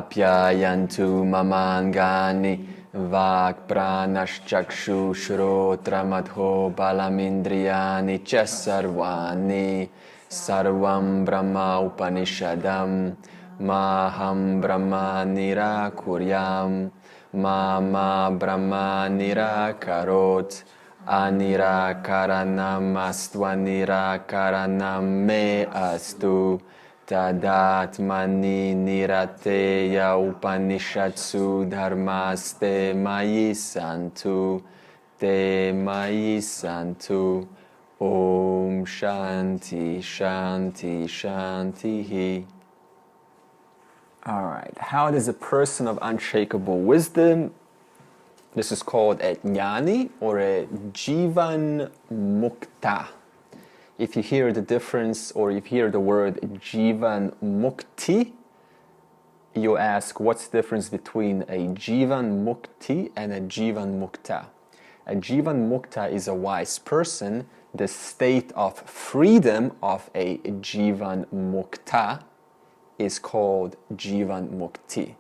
apyayantu mamangani vak pranashchakshu shrotra madho balamindriyani cha sarvani sarvam brahma upanishadam maham brahma nirakuryam mama brahma nirakarot anirakaranam astvanirakaranam me astu tadatmani nirateya upanishatsu dharmaste mayi santu te mayi santu om shanti shanti shanti. All right, how does a person of unshakable wisdom, this is called a Jnani or a jīvan-mukta. If you hear the difference or if you hear the word jīvan-mukti, you ask what's the difference between a jīvan-mukti and a jīvan-mukta. A jīvan-mukta is a wise person. The state of freedom of a jīvan-mukta is called jivan-mukti.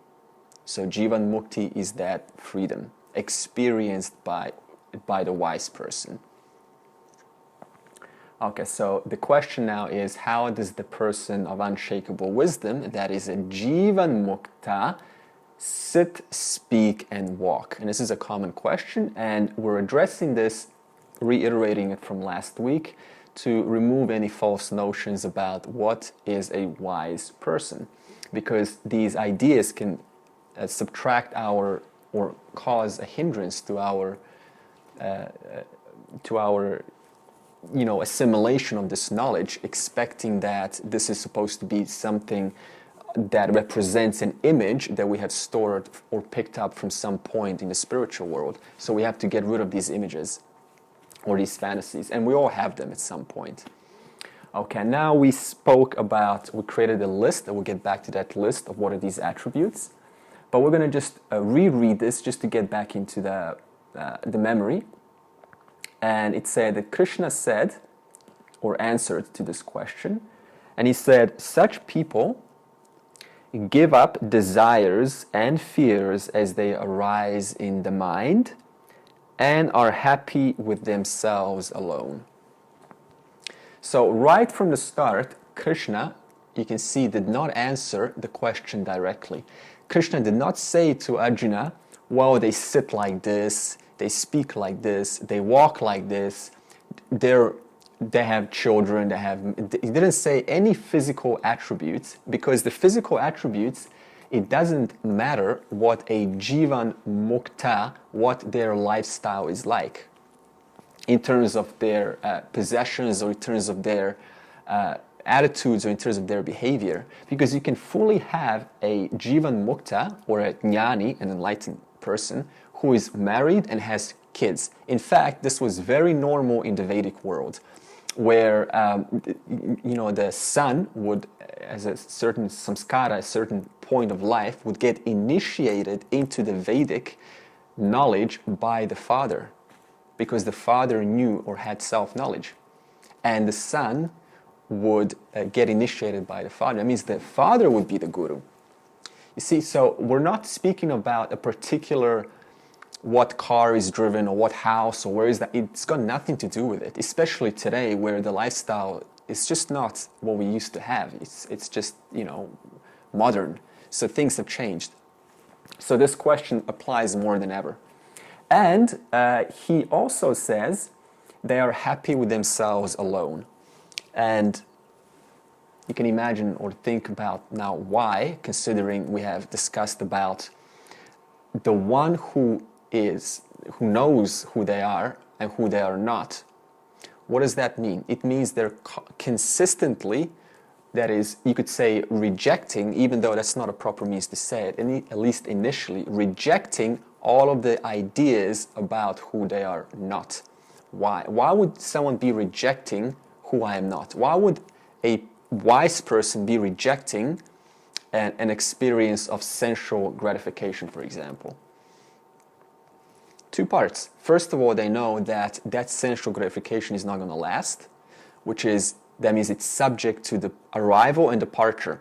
So jivan-mukti is that freedom experienced by the wise person. Okay, so the question now is, how does the person of unshakable wisdom, that is a jivan-mukta, sit, speak, and walk? And this is a common question, and we're addressing this, reiterating it from last week, to remove any false notions about what is a wise person, because these ideas can subtract our or cause a hindrance to our assimilation of this knowledge, expecting that this is supposed to be something that represents an image that we have stored or picked up from some point in the spiritual world. So we have to get rid of these images or these fantasies, and we all have them at some point. Okay, now we created a list, and we'll get back to that list of what are these attributes. But we're going to just reread this just to get back into the memory. And it said that Krishna said, or answered to this question, and he said, such people give up desires and fears as they arise in the mind and are happy with themselves alone. So right from the start, Krishna, you can see, did not answer the question directly. Krishna did not say to Arjuna, well, they sit like this, they speak like this, they walk like this, they have children, he didn't say any physical attributes, because the physical attributes, it doesn't matter what a jīvan-mukta, what their lifestyle is like, in terms of their possessions or in terms of their attitudes or in terms of their behavior, because you can fully have a jīvan-mukta or a Jnani, an enlightened person, who is married and has kids. In fact, this was very normal in the Vedic world, where the son would, as a certain samskara, a certain point of life, would get initiated into the Vedic knowledge by the father, because the father knew or had self-knowledge, and the son would get initiated by the father. That means the father would be the guru. You see, so we're not speaking about a particular what car is driven or what house or where is that. It's got nothing to do with it, especially today where the lifestyle is just not what we used to have. It's just, modern. So things have changed. So this question applies more than ever. And he also says they are happy with themselves alone. And you can imagine or think about now why, considering we have discussed about the one who knows who they are and who they are not. What does that mean? It means they're consistently, that is, you could say rejecting, even though that's not a proper means to say it, at least initially, rejecting all of the ideas about who they are not. Why? Why would someone be rejecting who I am not? Why would a wise person be rejecting an experience of sensual gratification, for example? Two parts. First of all, they know that sensual gratification is not going to last, that means it's subject to the arrival and departure.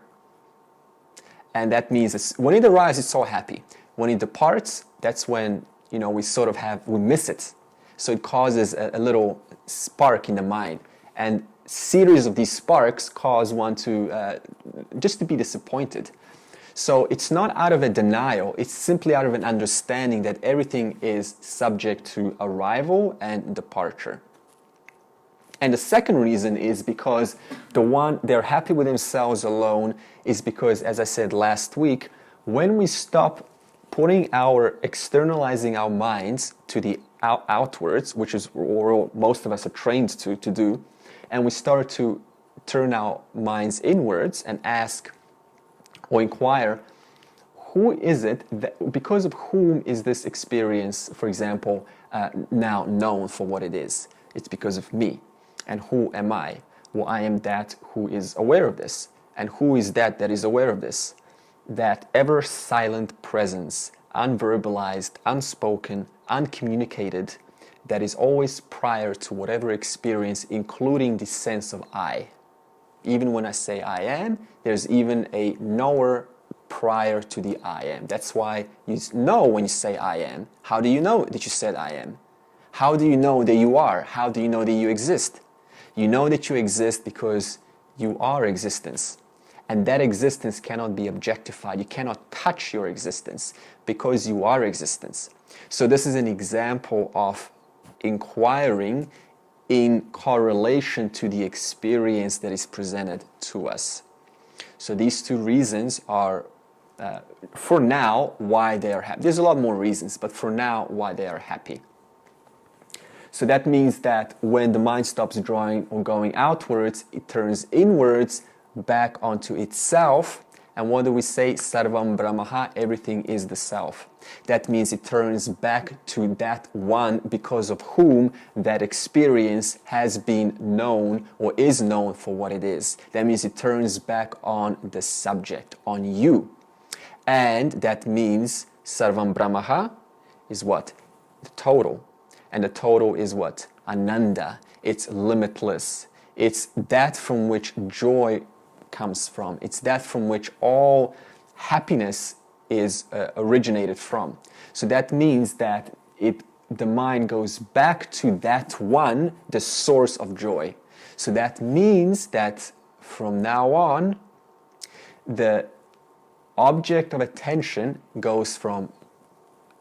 And that means when it arrives, it's so happy. When it departs, that's when, we sort of we miss it. So it causes a little spark in the mind. And series of these sparks cause one to just to be disappointed. So it's not out of a denial, it's simply out of an understanding that everything is subject to arrival and departure. And the second reason is because they're happy with themselves alone is because, as I said last week, when we stop externalizing our minds to the outwards, which is what most of us are trained to do, and we start to turn our minds inwards and ask or inquire, who is it that, because of whom is this experience, for example, now known for what it is? It's because of me. And who am I? Well, I am that who is aware of this. And who is that is aware of this? That ever silent presence, unverbalized, unspoken, uncommunicated, that is always prior to whatever experience, including the sense of I. Even when I say I am, there's even a knower prior to the I am. That's why you know when you say I am. How do you know that you said I am? How do you know that you are? How do you know that you exist? You know that you exist because you are existence. And that existence cannot be objectified. You cannot touch your existence because you are existence. So this is an example of inquiring in correlation to the experience that is presented to us. So these two reasons are, for now, why they are happy. There's a lot more reasons, but for now, why they are happy. So that means that when the mind stops drawing or going outwards, it turns inwards, back onto itself. And what do we say? Sarvam Brahmaha, everything is the self. That means it turns back to that one because of whom that experience has been known or is known for what it is. That means it turns back on the subject, on you. And that means Sarvam Brahmaha is what? The total. And the total is what? Ananda. It's limitless. It's that from which joy comes from. It's that from which all happiness is originated from. So that means that the mind goes back to that one, the source of joy. So that means that from now on, the object of attention goes from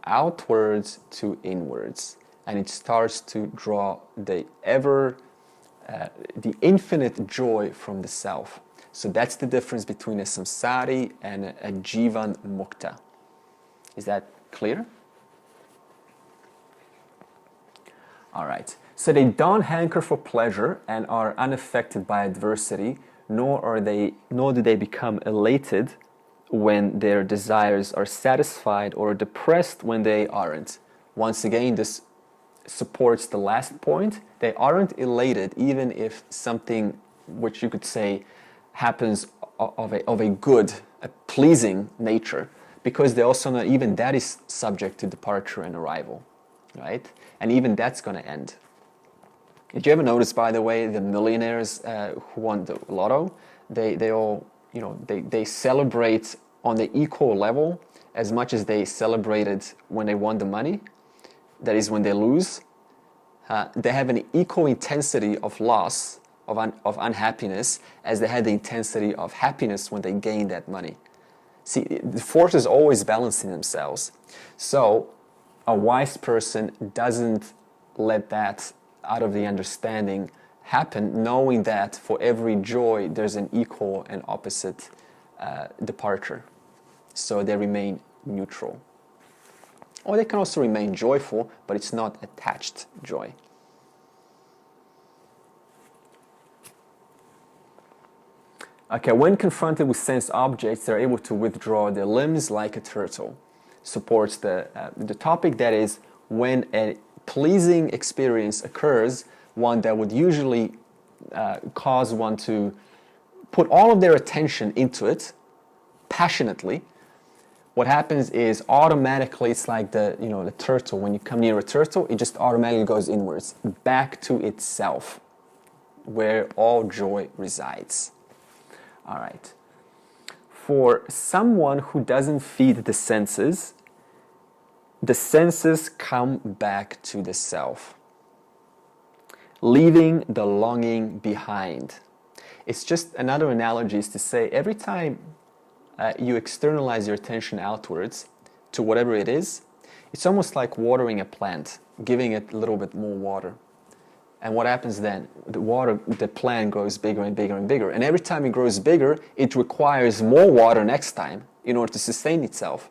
outwards to inwards. And it starts to draw the infinite joy from the self. So that's the difference between a samsari and a jīvan-mukta. Is that clear? All right. So they don't hanker for pleasure and are unaffected by adversity, nor do they become elated when their desires are satisfied or depressed when they aren't. Once again, this supports the last point. They aren't elated even if something which you could say happens of a good, a pleasing nature, because they also know even that is subject to departure and arrival, right? And even that's going to end. Did you ever notice, by the way, the millionaires who won the lotto? They all, they celebrate on the equal level as much as they celebrated when they won the money. That is, when they lose, they have an equal intensity of loss, of unhappiness, as they had the intensity of happiness when they gained that money. See, the forces always balancing themselves. So a wise person doesn't let that out of the understanding happen, knowing that for every joy there's an equal and opposite departure. So they remain neutral. Or they can also remain joyful, but it's not attached joy. Okay, when confronted with sense objects, they're able to withdraw their limbs like a turtle. Supports the topic, that is, when a pleasing experience occurs, one that would usually cause one to put all of their attention into it passionately. What happens is automatically, it's like the turtle. When you come near a turtle, it just automatically goes inwards, back to itself, where all joy resides. All right. for someone who doesn't feed the senses come back to the self, leaving the longing behind. It's just another analogy is to say every time you externalize your attention outwards to whatever it is, it's almost like watering a plant, giving it a little bit more water. And what happens then? The plant grows bigger and bigger and bigger. And every time it grows bigger, it requires more water next time in order to sustain itself.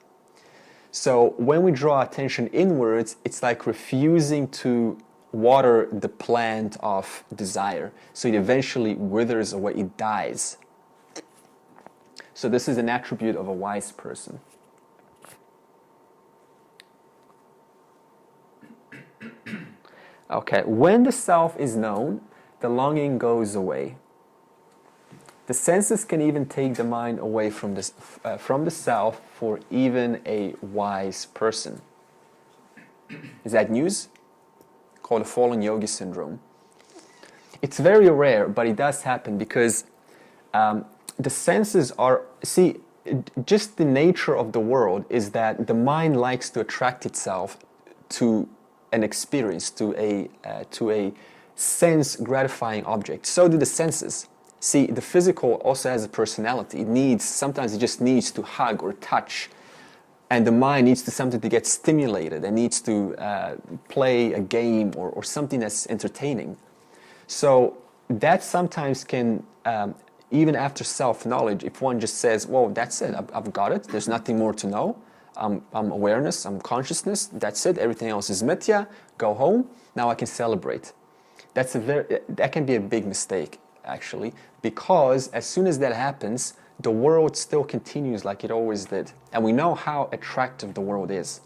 So when we draw attention inwards, it's like refusing to water the plant of desire. So it eventually withers away, it dies. So this is an attribute of a wise person. Okay, when the self is known, the longing goes away. The senses can even take the mind away from the self for even a wise person. Is that news? Called the fallen yogi syndrome. It's very rare, but it does happen because the senses are, just the nature of the world is that the mind likes to attract itself to an experience, to a sense gratifying object. So do the senses. See, the physical also has a personality. Sometimes it just needs to hug or touch. And the mind needs something to get stimulated and needs to play a game or something that's entertaining. So that sometimes can, even after self-knowledge, if one just says, well, that's it, I've got it, there's nothing more to know, I'm awareness, I'm consciousness, that's it, everything else is mithya, go home, now I can celebrate. That can be a big mistake, actually, because as soon as that happens, the world still continues like it always did. And we know how attractive the world is.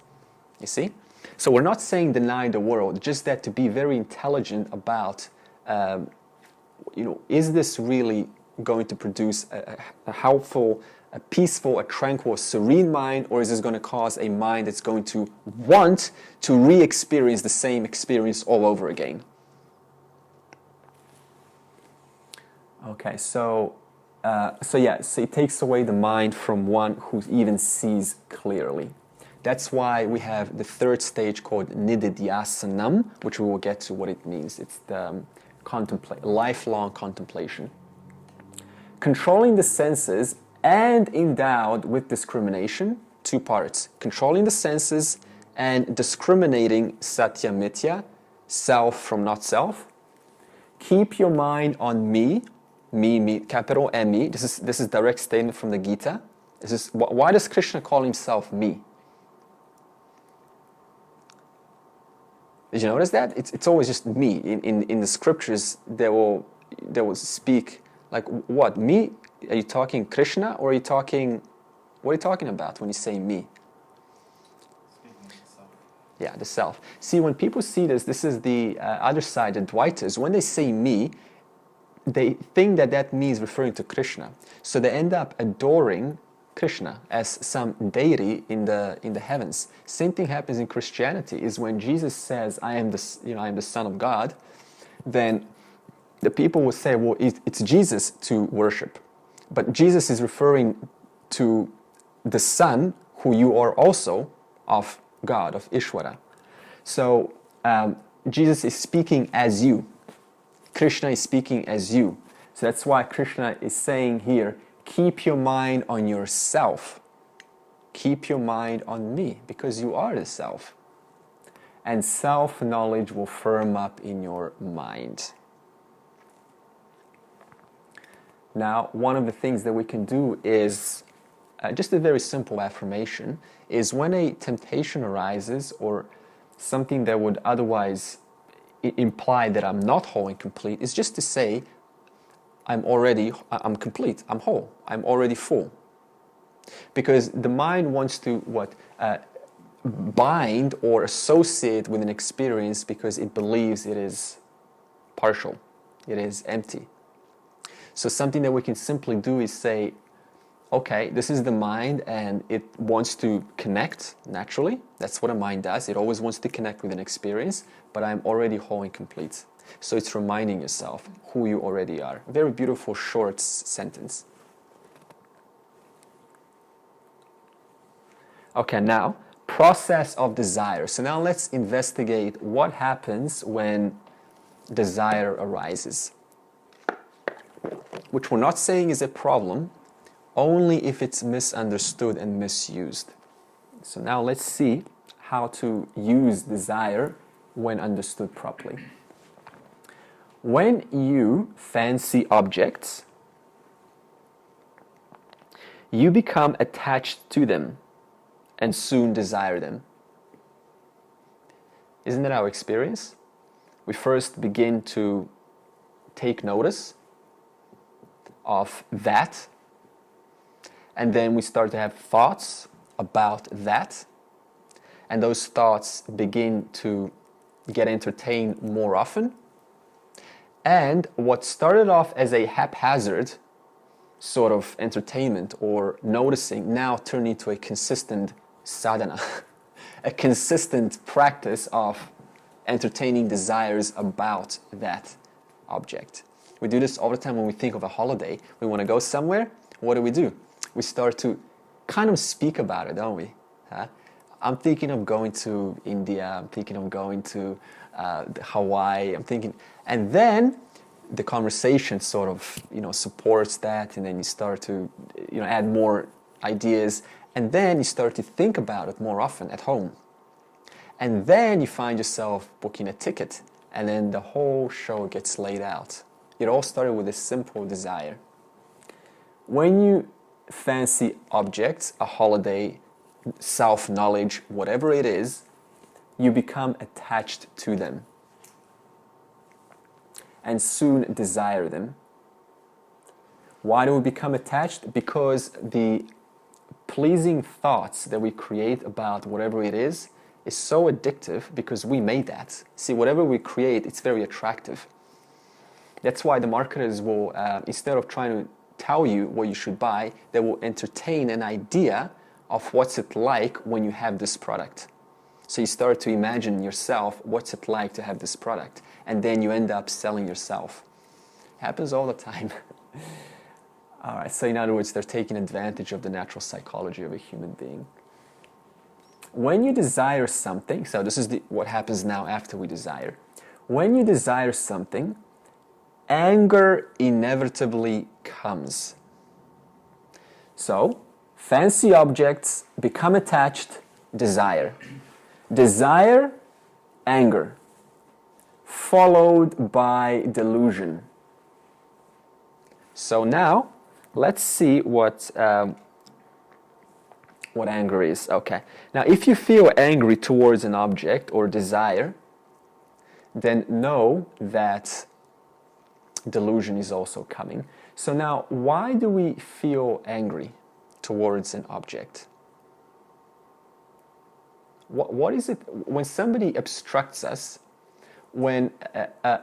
You see? So we're not saying deny the world, just that to be very intelligent about, is this really going to produce a helpful, a peaceful, a tranquil, serene mind, or is this going to cause a mind that's going to want to re-experience the same experience all over again? Okay, so it takes away the mind from one who even sees clearly. That's why we have the third stage called nididhyasanam, which we will get to what it means. It's the lifelong contemplation. Controlling the senses and endowed with discrimination, two parts. Controlling the senses and discriminating satya mithya, self from not self. Keep your mind on me, capital M-E. This is direct statement from the Gita. Why does Krishna call himself me? Did you notice that? It's always just me. In the scriptures, they will speak like, what, me? Are you talking Krishna, or what are you talking about when you say me? Speaking of the self. Yeah, the self. See, when people see this is the other side, the Dvaitas. When they say me, they think that me is referring to Krishna. So they end up adoring Krishna as some deity in the heavens. Same thing happens in Christianity. Is when Jesus says, I am the Son of God, then the people will say, well, it's Jesus to worship. But Jesus is referring to the Son, who you are also, of God, of Ishvara. So Jesus is speaking as you. Krishna is speaking as you. So that's why Krishna is saying here, keep your mind on yourself. Keep your mind on me, because you are the self. And self-knowledge will firm up in your mind. Now, one of the things that we can do is, just a very simple affirmation, is when a temptation arises or something that would otherwise imply that I'm not whole and complete, is just to say, I'm complete, I'm whole, I'm already full. Because the mind wants to, bind or associate with an experience because it believes it is partial, it is empty. So something that we can simply do is say, okay, this is the mind and it wants to connect naturally. That's what a mind does. It always wants to connect with an experience, but I'm already whole and complete. So it's reminding yourself who you already are. A very beautiful short sentence. Okay, now, process of desire. So now let's investigate what happens when desire arises. Which we're not saying is a problem, only if it's misunderstood and misused. So now let's see how to use desire when understood properly. When you fancy objects, you become attached to them and soon desire them. Isn't that our experience? We first begin to take notice of that, and then we start to have thoughts about that, and those thoughts begin to get entertained more often, and what started off as a haphazard sort of entertainment or noticing now turned into a consistent sadhana, a consistent practice of entertaining desires about that object. We do this all the time when we think of a holiday. We want to go somewhere. What do? We start to kind of speak about it, don't we? Huh? I'm thinking of going to India. I'm thinking of going to Hawaii. I'm thinking, and then the conversation sort of, supports that, and then you start to, add more ideas, and then you start to think about it more often at home. And then you find yourself booking a ticket, and then the whole show gets laid out. It all started with a simple desire. When you fancy objects, a holiday, self-knowledge, whatever it is, you become attached to them and soon desire them. Why do we become attached? Because the pleasing thoughts that we create about whatever it is so addictive because we made that. See, whatever we create, it's very attractive. That's why the marketers will, instead of trying to tell you what you should buy, they will entertain an idea of what's it like when you have this product. So you start to imagine yourself, what's it like to have this product? And then you end up selling yourself. Happens all the time. All right, so in other words, they're taking advantage of the natural psychology of a human being. When you desire something, so this is what happens now after we desire. When you desire something, anger inevitably comes. So, fancy objects, become attached, desire. Desire, anger, followed by delusion. So now, let's see what anger is. Okay. Now, if you feel angry towards an object or desire, then know that delusion is also coming. So now, why do we feel angry towards an object? What is it when somebody obstructs us? When a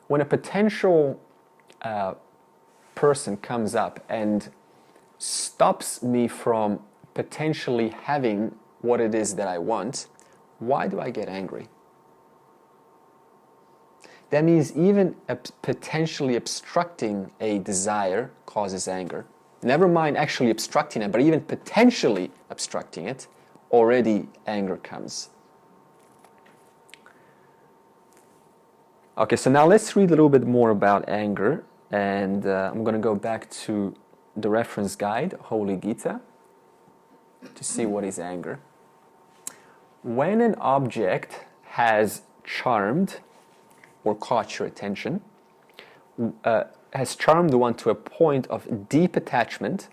potential person comes up and stops me from potentially having what it is that I want, why do I get angry? That means even potentially obstructing a desire causes anger. Never mind actually obstructing it, but even potentially obstructing it, already anger comes. Okay, so now let's read a little bit more about anger, and I'm going to go back to the reference guide, Holy Gita, to see what is anger. When an object has charmed or caught your attention, has charmed one to a point of deep attachment,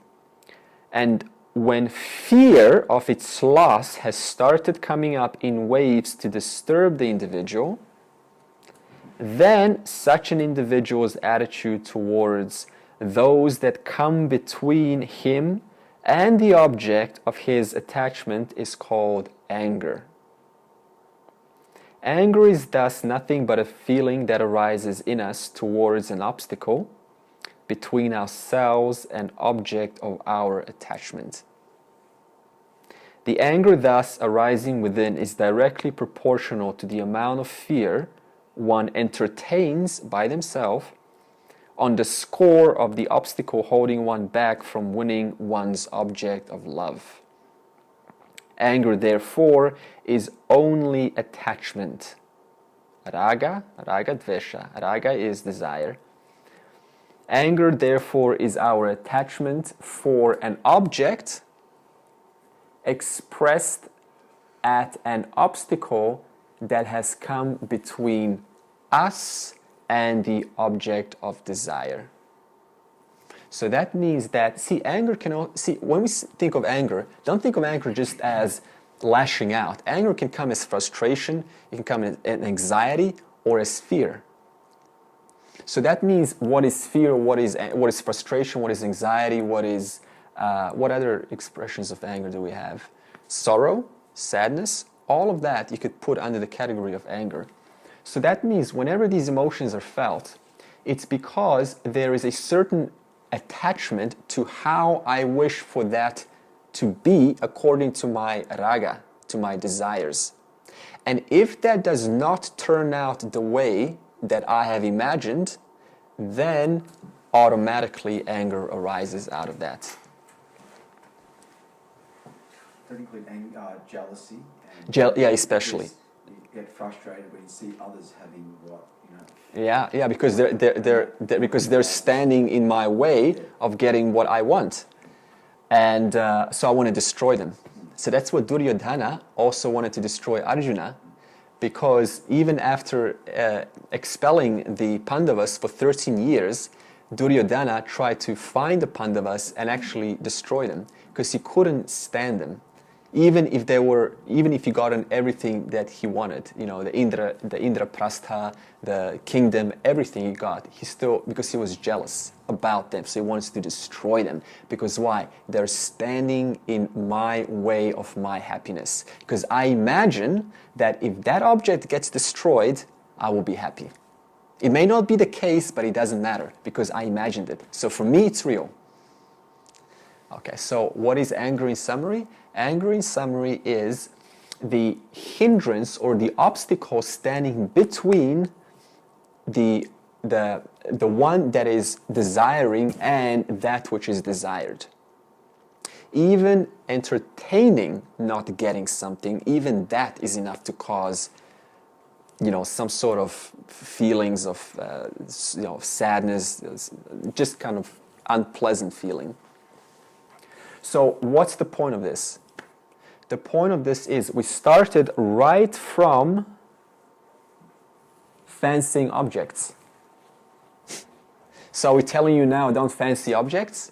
and when fear of its loss has started coming up in waves to disturb the individual, then such an individual's attitude towards those that come between him and the object of his attachment is called anger. Anger is thus nothing but a feeling that arises in us towards an obstacle between ourselves and object of our attachment. The anger thus arising within is directly proportional to the amount of fear one entertains by themselves on the score of the obstacle holding one back from winning one's object of love. Anger, therefore, is only attachment. Raga dvesha. Raga is desire. Anger, therefore, is our attachment for an object expressed at an obstacle that has come between us and the object of desire. So that means that, see, anger can, see, when we think of anger, don't think of anger just as lashing out. Anger can come as frustration, it can come as anxiety, or as fear. So that means what is fear, what is frustration, what is anxiety, what other expressions of anger do we have? Sorrow, sadness, all of that you could put under the category of anger. So that means whenever these emotions are felt, it's because there is a certain attachment to how I wish for that to be according to my raga, to my desires. And if that does not turn out the way that I have imagined, then automatically anger arises out of that. That include jealousy. Yeah, especially. You get frustrated when you see others having what, you know. Yeah, because they're standing in my way of getting what I want, and so I want to destroy them. So that's what Duryodhana also wanted to destroy Arjuna, because even after expelling the Pandavas for 13 years, Duryodhana tried to find the Pandavas and actually destroy them because he couldn't stand them. Even if he gotten everything that he wanted, you know, the Indraprastha, the kingdom, everything he got, he still, because he was jealous about them, so he wants to destroy them. Because why? They're standing in my way of my happiness. Because I imagine that if that object gets destroyed, I will be happy. It may not be the case, but it doesn't matter, because I imagined it. So for me, it's real. Okay, so what is anger in summary? Anger in summary is the hindrance or the obstacle standing between the one that is desiring and that which is desired. Even entertaining not getting something, even that is enough to cause, you know, some sort of feelings of sadness, just kind of unpleasant feeling. So what's the point of this? The point of this is we started right from fancying objects. So we're telling you now, don't fancy objects?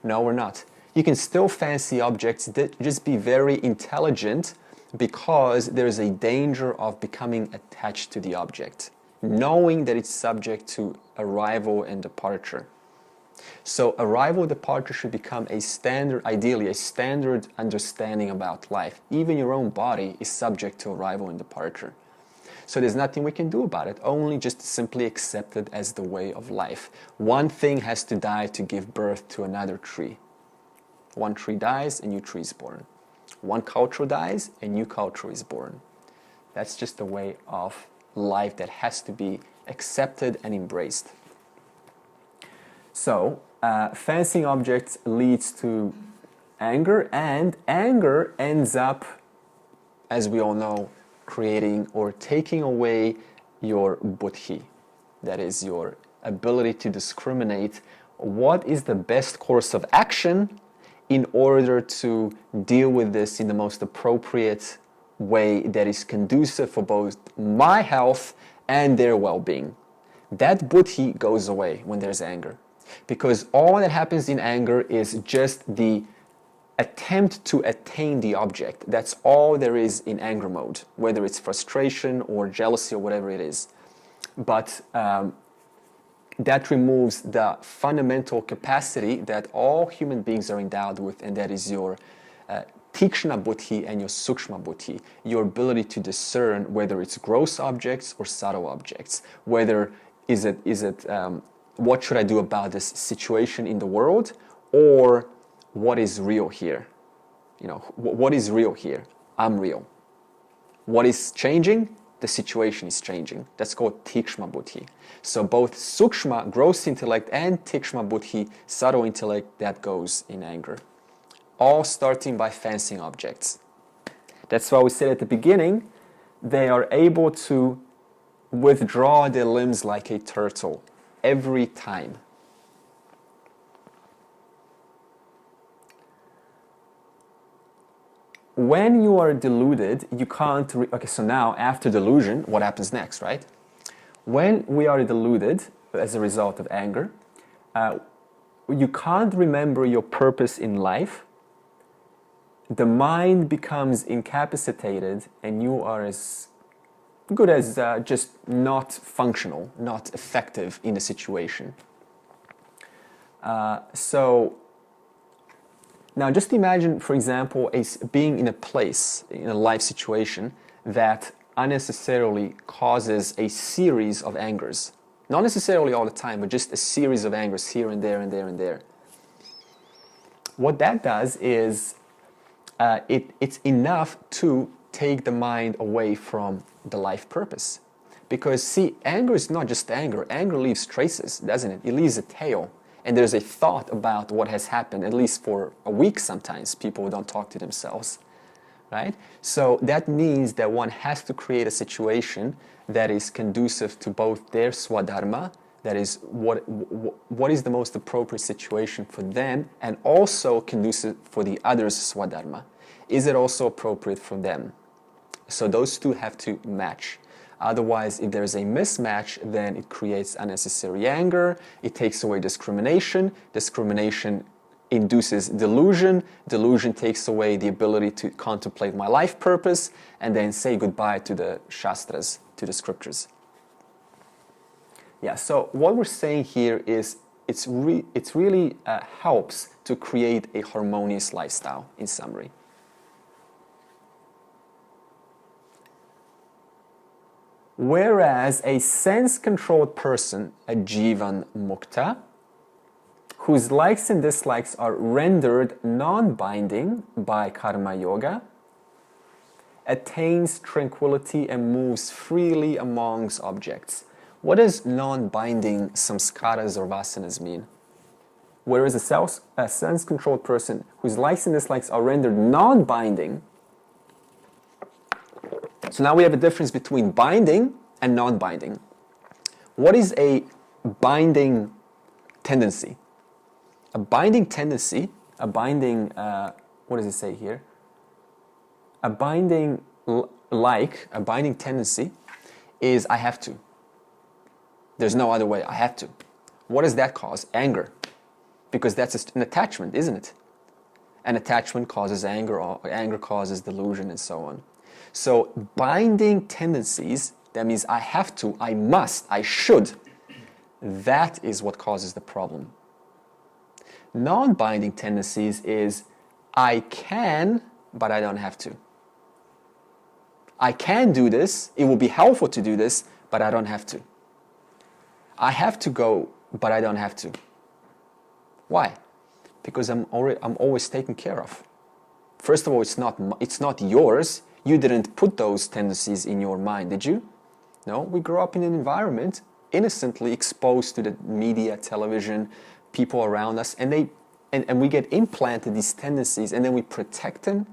No, we're not. You can still fancy objects, just be very intelligent, because there's a danger of becoming attached to the object, knowing that it's subject to arrival and departure. So arrival departure should become a standard, ideally a standard understanding about life. Even your own body is subject to arrival and departure. So there's nothing we can do about it, only just simply accept it as the way of life. One thing has to die to give birth to another tree. One tree dies, a new tree is born. One culture dies, a new culture is born. That's just the way of life that has to be accepted and embraced. So, fancying objects leads to anger, and anger ends up, as we all know, creating or taking away your buddhi. That is your ability to discriminate what is the best course of action in order to deal with this in the most appropriate way that is conducive for both my health and their well-being. That buddhi goes away when there's anger. Because all that happens in anger is just the attempt to attain the object. That's all there is in anger mode, whether it's frustration or jealousy or whatever it is. But that removes the fundamental capacity that all human beings are endowed with, and that is your tikshna buddhi and your sukshma buddhi, your ability to discern whether it's gross objects or subtle objects, whether is it what should I do about this situation in the world, or what is real here? You know, what is real here? I'm real. What is changing? The situation is changing. That's called tikshma buddhi. So both sukshma, gross intellect, and tikshma buddhi, subtle intellect, that goes in anger. All starting by fancying objects. That's why we said at the beginning, they are able to withdraw their limbs like a turtle every time. When you are deluded, you can't... okay, so now, after delusion, what happens next, right? When we are deluded as a result of anger, you can't remember your purpose in life. The mind becomes incapacitated, and you are as good as just not functional, not effective in a situation. So now just imagine, for example, being in a place, in a life situation that unnecessarily causes a series of angers. Not necessarily all the time, but just a series of angers here and there and there and there. What that does is it's enough to take the mind away from the life purpose. Because see, anger is not just anger. Anger leaves traces, doesn't it? It leaves a tail. And there's a thought about what has happened, at least for a week sometimes. People don't talk to themselves, right? So that means that one has to create a situation that is conducive to both their swadharma, that is what is the most appropriate situation for them, and also conducive for the other's swadharma. Is it also appropriate for them? So those two have to match. Otherwise, if there's a mismatch, then it creates unnecessary anger, it takes away discrimination, discrimination induces delusion, delusion takes away the ability to contemplate my life purpose, and then say goodbye to the shastras, to the scriptures. Yeah, so what we're saying here is it's really helps to create a harmonious lifestyle, in summary. Whereas a sense-controlled person, a jīvan-mukta, whose likes and dislikes are rendered non-binding by karma yoga, attains tranquility and moves freely amongst objects. What does non-binding samskaras or vasanas mean? Whereas a sense-controlled person whose likes and dislikes are rendered non-binding. So now we have a difference between binding and non-binding. What is a binding tendency? A binding tendency, a binding, what does it say here? A binding a binding tendency is I have to. There's no other way, I have to. What does that cause? Anger. Because that's an attachment, isn't it? An attachment causes anger, or anger causes delusion, and so on. So binding tendencies, that means I have to, I must, I should. That is what causes the problem. Non-binding tendencies is I can, but I don't have to. I can do this, it will be helpful to do this, but I don't have to. I have to go, but I don't have to. Why? Because I'm always taken care of. First of all, it's not yours. You didn't put those tendencies in your mind, did you? No, we grew up in an environment innocently exposed to the media, television, people around us, and we get implanted these tendencies, and then we protect them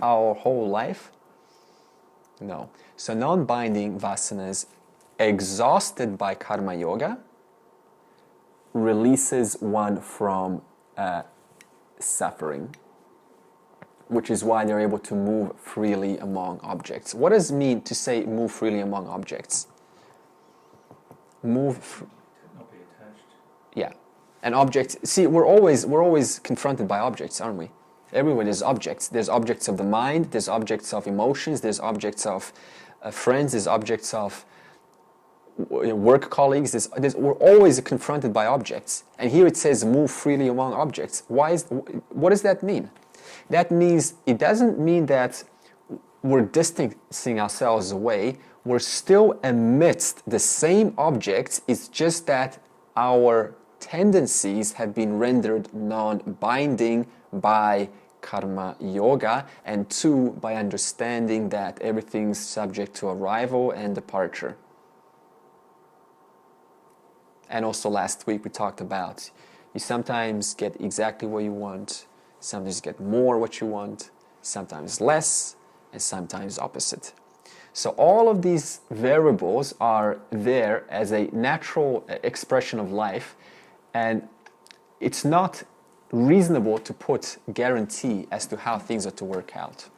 our whole life. No. So non-binding vasanas, exhausted by karma yoga, releases one from suffering, which is why they're able to move freely among objects. What does it mean to say move freely among objects? Not be attached. Yeah. And objects, see, we're always confronted by objects, aren't we? Everywhere there's objects. There's objects of the mind, there's objects of emotions, there's objects of friends, there's objects of work colleagues. We're always confronted by objects. And here it says move freely among objects. What does that mean? That means, it doesn't mean that we're distancing ourselves away. We're still amidst the same objects. It's just that our tendencies have been rendered non-binding by karma yoga, and two, by understanding that everything's subject to arrival and departure. And also last week we talked about you sometimes get exactly what you want, sometimes get more what you want, sometimes less, and sometimes opposite. So all of these variables are there as a natural expression of life, and it's not reasonable to put guarantee as to how things are to work out.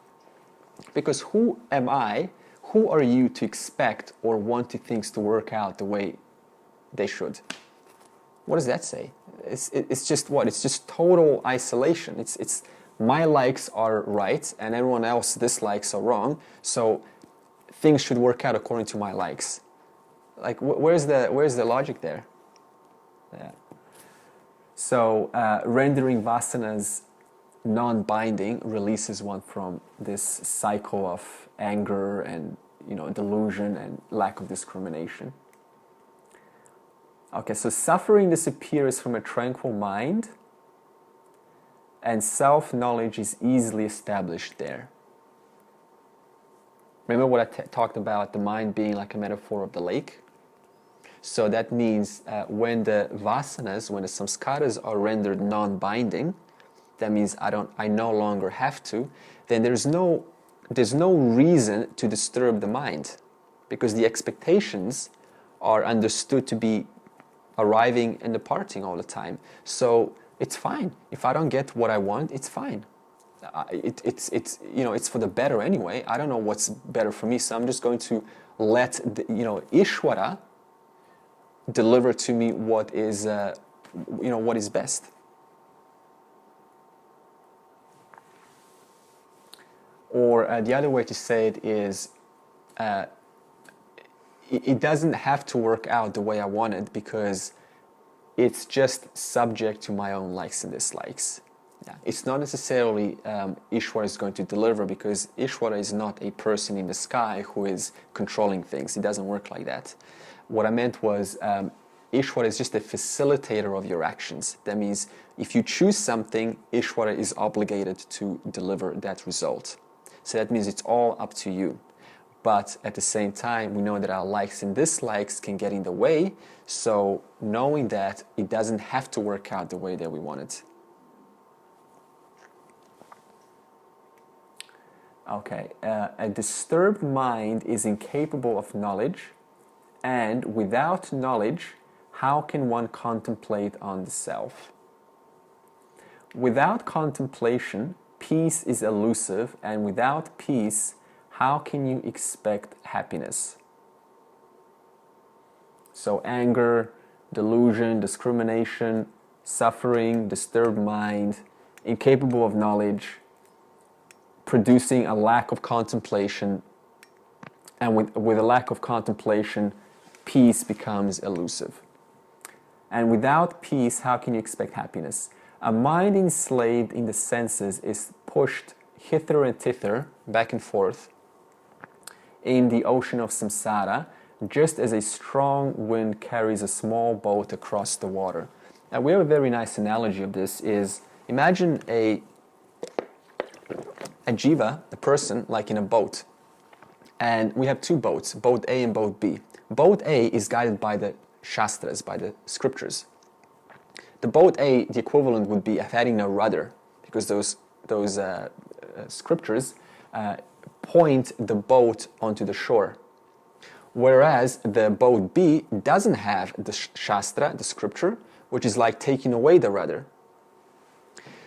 Because who am I, who are you to expect or want things to work out the way they should? What does that say? It's just what? It's just total isolation. It's my likes are right and everyone else's dislikes are wrong, so things should work out according to my likes. Like, where's the logic there? Yeah. So rendering vasanas non-binding releases one from this cycle of anger and delusion and lack of discrimination. Okay, so suffering disappears from a tranquil mind, and self-knowledge is easily established there. Remember what I talked about the mind being like a metaphor of the lake? So that means when the vasanas, when the samskaras are rendered non-binding, that means I no longer have to, then there's no reason to disturb the mind, because the expectations are understood to be arriving and departing all the time. So it's fine. If I don't get what I want, it's fine. It's for the better anyway. I don't know what's better for me, so I'm just going to let Ishvara deliver to me what is best. Or the other way to say it is, it doesn't have to work out the way I want it, because it's just subject to my own likes and dislikes. Yeah. It's not necessarily Ishvara is going to deliver, because Ishvara is not a person in the sky who is controlling things. It doesn't work like that. What I meant was Ishvara is just a facilitator of your actions. That means if you choose something, Ishvara is obligated to deliver that result. So that means it's all up to you. But at the same time, we know that our likes and dislikes can get in the way. So knowing that, it doesn't have to work out the way that we want it. Okay, a disturbed mind is incapable of knowledge, and without knowledge, how can one contemplate on the self? Without contemplation, peace is elusive, and without peace, how can you expect happiness? So anger, delusion, discrimination, suffering, disturbed mind, incapable of knowledge, producing a lack of contemplation, and with a lack of contemplation, peace becomes elusive. And without peace, how can you expect happiness? A mind enslaved in the senses is pushed hither and thither, back and forth, in the ocean of samsara, just as a strong wind carries a small boat across the water. Now, we have a very nice analogy of this is, imagine a jiva, a person, like in a boat. And we have two boats, boat A and boat B. Boat A is guided by the shastras, by the scriptures. The boat A, the equivalent would be having a rudder, because those scriptures point the boat onto the shore. Whereas the boat B doesn't have the shastra, the scripture, which is like taking away the rudder.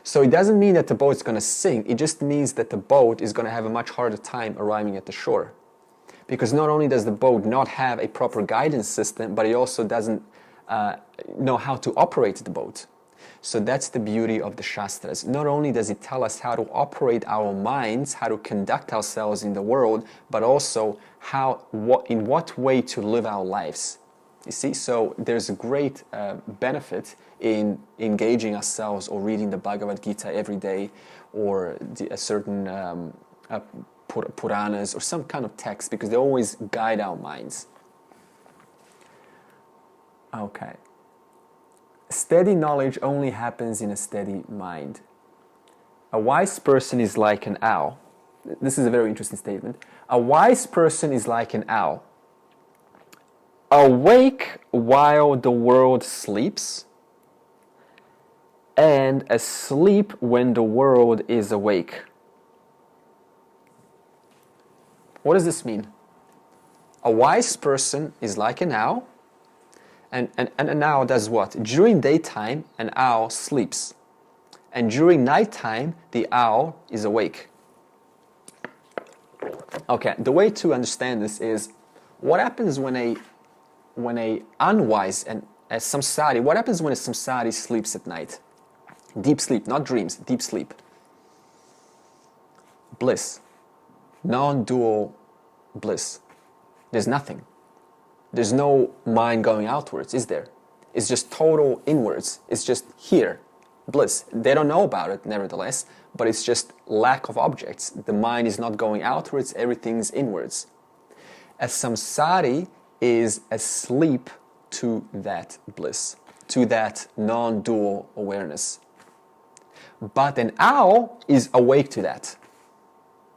So it doesn't mean that the boat's going to sink, it just means that the boat is going to have a much harder time arriving at the shore. Because not only does the boat not have a proper guidance system, but it also doesn't know how to operate the boat. So that's the beauty of the Shastras. Not only does it tell us how to operate our minds, how to conduct ourselves in the world, but also in what way to live our lives. You see, so there's a great benefit in engaging ourselves or reading the Bhagavad Gita every day, or a certain Puranas or some kind of text, because they always guide our minds. Okay. Steady knowledge only happens in a steady mind. A wise person is like an owl. This is a very interesting statement. A wise person is like an owl, awake while the world sleeps, and asleep when the world is awake. What does this mean? A wise person is like an owl, and an owl does what? During daytime, an owl sleeps. And during nighttime, the owl is awake. Okay, the way to understand this is, what happens when a unwise and a samsari, what happens when a samsari sleeps at night? Deep sleep, not dreams, deep sleep. Bliss. Non-dual bliss. There's nothing. There's no mind going outwards, is there? It's just total inwards. It's just here. Bliss. They don't know about it, nevertheless, but it's just lack of objects. The mind is not going outwards, everything's inwards. A samsari is asleep to that bliss, to that non-dual awareness. But an owl is awake to that.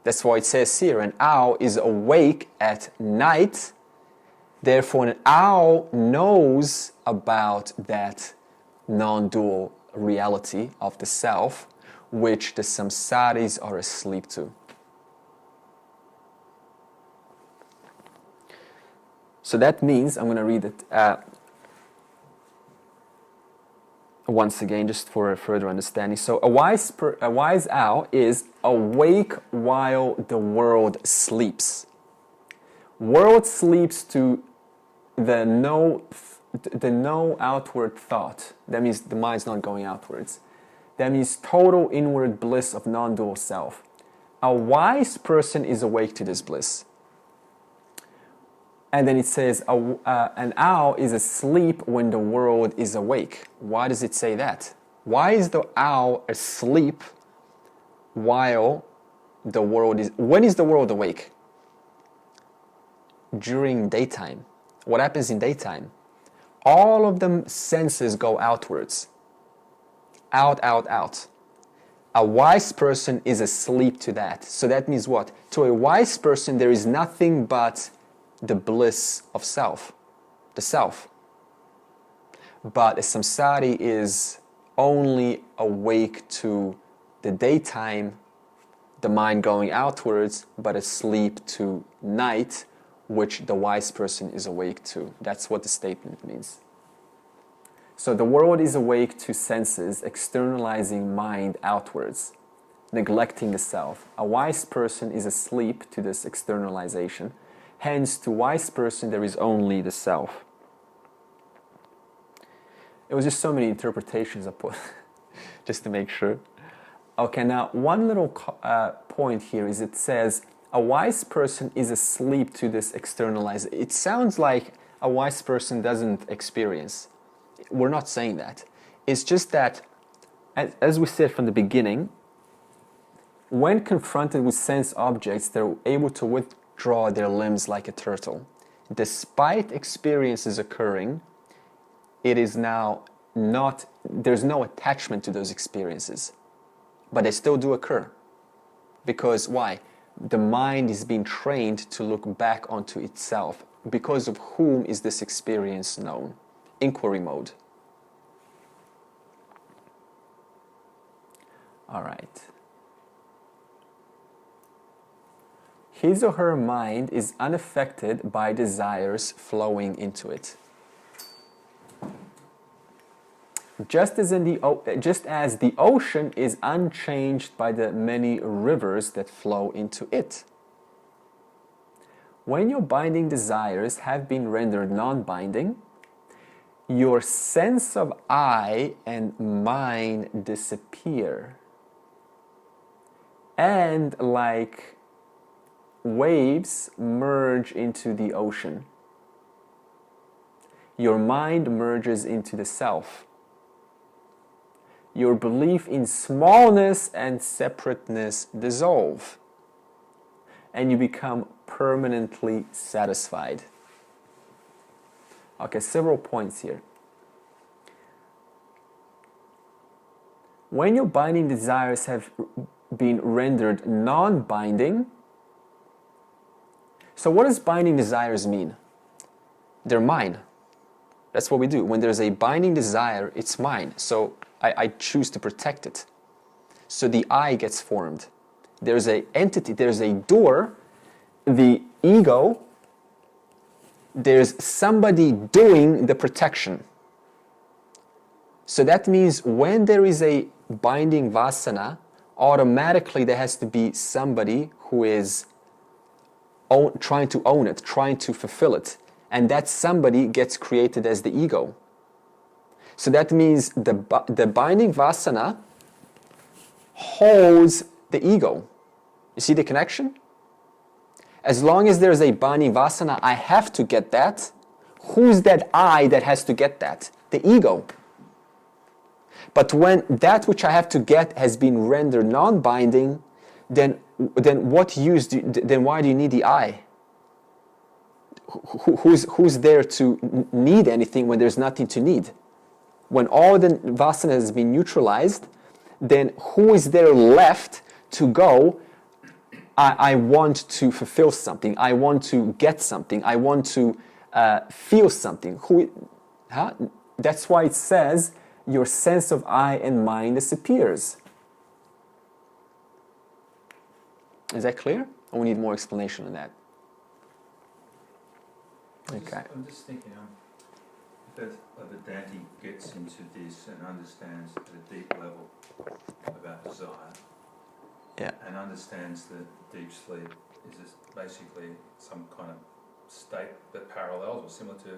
That's why it says here, an owl is awake at night. Therefore, an owl knows about that non-dual reality of the self, which the samsaris are asleep to. So that means, I'm going to read it once again, just for a further understanding. So a wise owl is awake while the world sleeps. World sleeps to the no outward thought. That means the mind's not going outwards. That means total inward bliss of non-dual self. A wise person is awake to this bliss. And then it says, an owl is asleep when the world is awake. Why does it say that? Why is the owl asleep while the world is... When is the world awake? During daytime. What happens in daytime? All of the senses go outwards. Out, out, out. A wise person is asleep to that. So that means what? To a wise person, there is nothing but the bliss of self, the self. But a samsari is only awake to the daytime, the mind going outwards, but asleep to night, which the wise person is awake to. That's what the statement means. So the world is awake to senses, externalizing mind outwards, neglecting the self. A wise person is asleep to this externalization. Hence, to wise person, there is only the self. It was just so many interpretations I put, just to make sure. Okay, now one little point here is it says, a wise person is asleep to this externalized. It sounds like a wise person doesn't experience. We're not saying that. It's just that, as we said from the beginning, when confronted with sense objects, they're able to withdraw their limbs like a turtle. Despite experiences occurring, it is now not, there's no attachment to those experiences. But they still do occur. Because why? The mind is being trained to look back onto itself. Because of whom is this experience known? Inquiry mode. All right. His or her mind is unaffected by desires flowing into it. Just as the ocean is unchanged by the many rivers that flow into it. When your binding desires have been rendered non-binding, your sense of I and mine disappear. And like waves merge into the ocean, your mind merges into the self. Your belief in smallness and separateness dissolve, and you become permanently satisfied. Okay, several points here. When your binding desires have been rendered non-binding, so what does binding desires mean? They're mine. That's what we do. When there's a binding desire, it's mine. So I choose to protect it. So the I gets formed. There's an entity, there's a door the ego, there's somebody doing the protection. So that means when there is a binding vasana, automatically there has to be somebody who is trying to own it, trying to fulfill it. And that somebody gets created as the ego. So that means the binding vasana holds the ego. You see the connection? As long as there's a binding vasana, I have to get that. Who's that I that has to get that? The ego. But when that which I have to get has been rendered non-binding, then what use then why do you need the I? Who's there to need anything when there's nothing to need? When all the vasana has been neutralized, then who is there left to go? I want to fulfill something. I want to get something. I want to feel something. That's why it says your sense of I and mine disappears. Is that clear? Or we need more explanation on that? Okay. I'm just thinking, if a Vedanta gets into this and understands at a deep level about desire, yeah, and understands that deep sleep is just basically some kind of state that parallels or similar to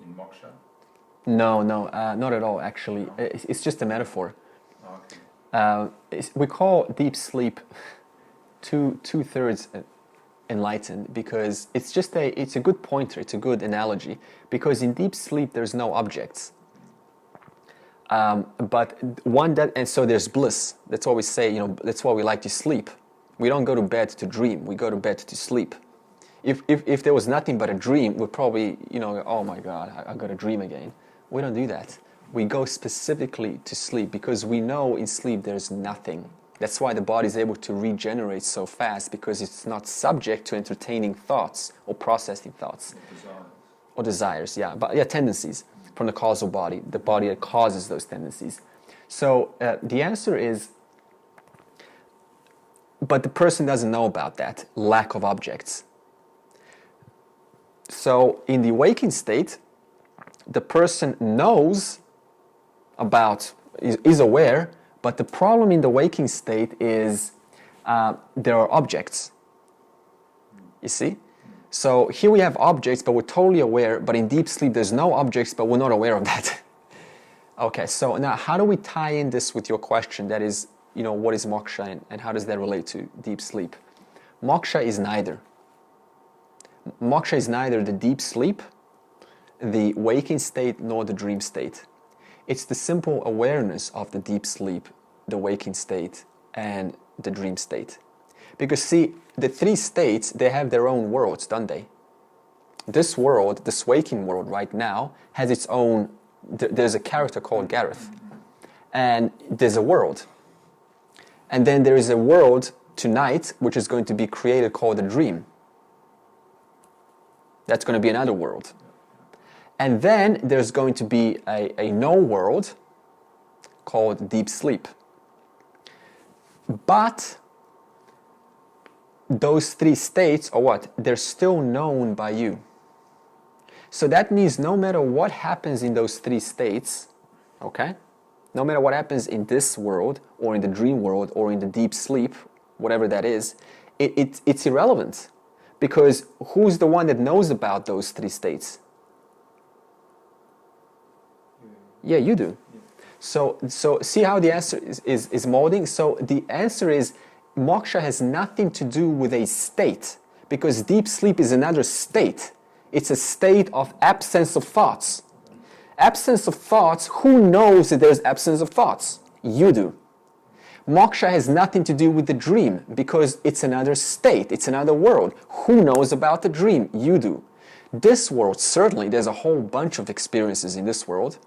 in moksha. No, not at all, actually. No. It's just a metaphor. Okay. We call deep sleep two-thirds enlightened because it's a good pointer, it's a good analogy, because in deep sleep there's no objects. But and so there's bliss. That's why we say, that's why we like to sleep. We don't go to bed to dream, we go to bed to sleep. If there was nothing but a dream, we'd probably, oh my God, I got a dream again. We don't do that. We go specifically to sleep because we know in sleep there's nothing. That's why the body is able to regenerate so fast, because it's not subject to entertaining thoughts or processing thoughts. Or desires, yeah. But yeah, tendencies from the causal body, the body that causes those tendencies. So the answer is, but the person doesn't know about that lack of objects. So in the waking state, the person knows about, is aware, but the problem in the waking state is there are objects. You see? So here we have objects, but we're totally aware, but in deep sleep there's no objects, but we're not aware of that. Okay, so now how do we tie in this with your question? That is, what is moksha and how does that relate to deep sleep? Moksha is neither. Moksha is neither the deep sleep, the waking state, nor the dream state. It's the simple awareness of the deep sleep, the waking state, and the dream state. Because see, the three states, they have their own worlds, don't they? This world, this waking world right now, has its own, there's a character called Gareth. And there's a world. And then there is a world tonight, which is going to be created called a dream. That's going to be another world. And then there's going to be a no world called deep sleep. But those three states are what? They're still known by you. So that means no matter what happens in those three states, okay? No matter what happens in this world, or in the dream world, or in the deep sleep, whatever that is, it's irrelevant. Because who's the one that knows about those three states? Yeah, you do. So see how the answer is molding? So the answer is moksha has nothing to do with a state, because deep sleep is another state. It's a state of absence of thoughts. Absence of thoughts, who knows that there's absence of thoughts? You do. Moksha has nothing to do with the dream, because it's another state, it's another world. Who knows about the dream? You do. This world, certainly, there's a whole bunch of experiences in this world.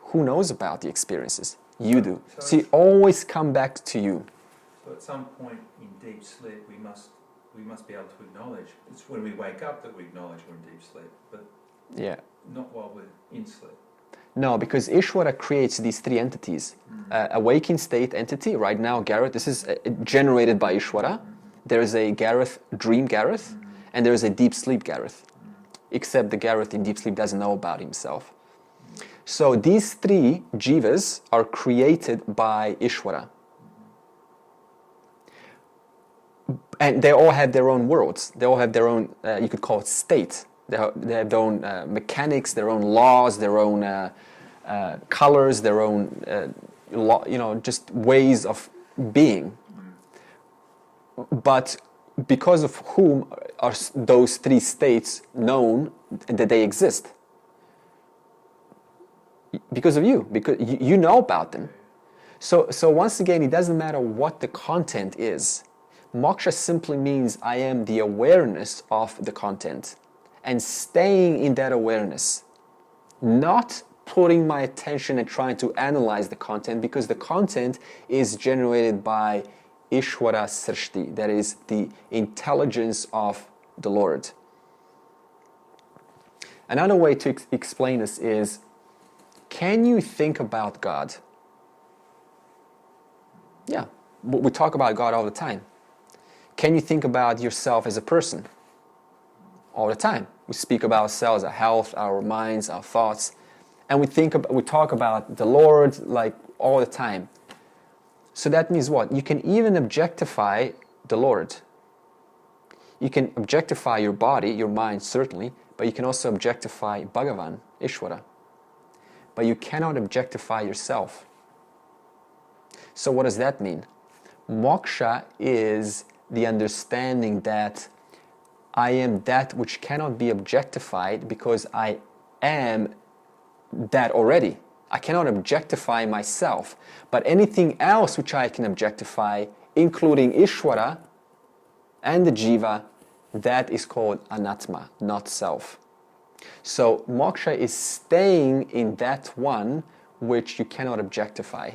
Who knows about the experiences? You do. So you always come back to you. So at some point in deep sleep, we must be able to acknowledge. It's when we wake up that we acknowledge we're in deep sleep, but yeah, not while we're in sleep. No, because Ishvara creates these three entities. A waking state entity, right now, Garrett, this is generated by Ishvara. There is a Gareth, dream Gareth, and there is a deep sleep Gareth. Except the Gareth in deep sleep doesn't know about himself. So these three jivas are created by Ishvara. And they all have their own worlds. They all have their own, you could call it state. They have their own mechanics, their own laws, their own colors, their own, just ways of being. But because of whom are those three states known that they exist? Because of you, because you know about them. So once again, it doesn't matter what the content is. Moksha simply means I am the awareness of the content and staying in that awareness, not putting my attention and trying to analyze the content, because the content is generated by Ishvara Srishti, that is the intelligence of the Lord. Another way to explain this is, can you think about God? Yeah, we talk about God all the time. Can you think about yourself as a person? All the time. We speak about ourselves, our health, our minds, our thoughts, and we talk about the Lord like all the time. So that means what? You can even objectify the Lord. You can objectify your body, your mind certainly, but you can also objectify Bhagavan, Ishvara. But you cannot objectify yourself. So what does that mean? Moksha is the understanding that I am that which cannot be objectified because I am that already. I cannot objectify myself, but anything else which I can objectify, including Ishvara and the Jiva, that is called Anatma, not self. So moksha is staying in that one which you cannot objectify.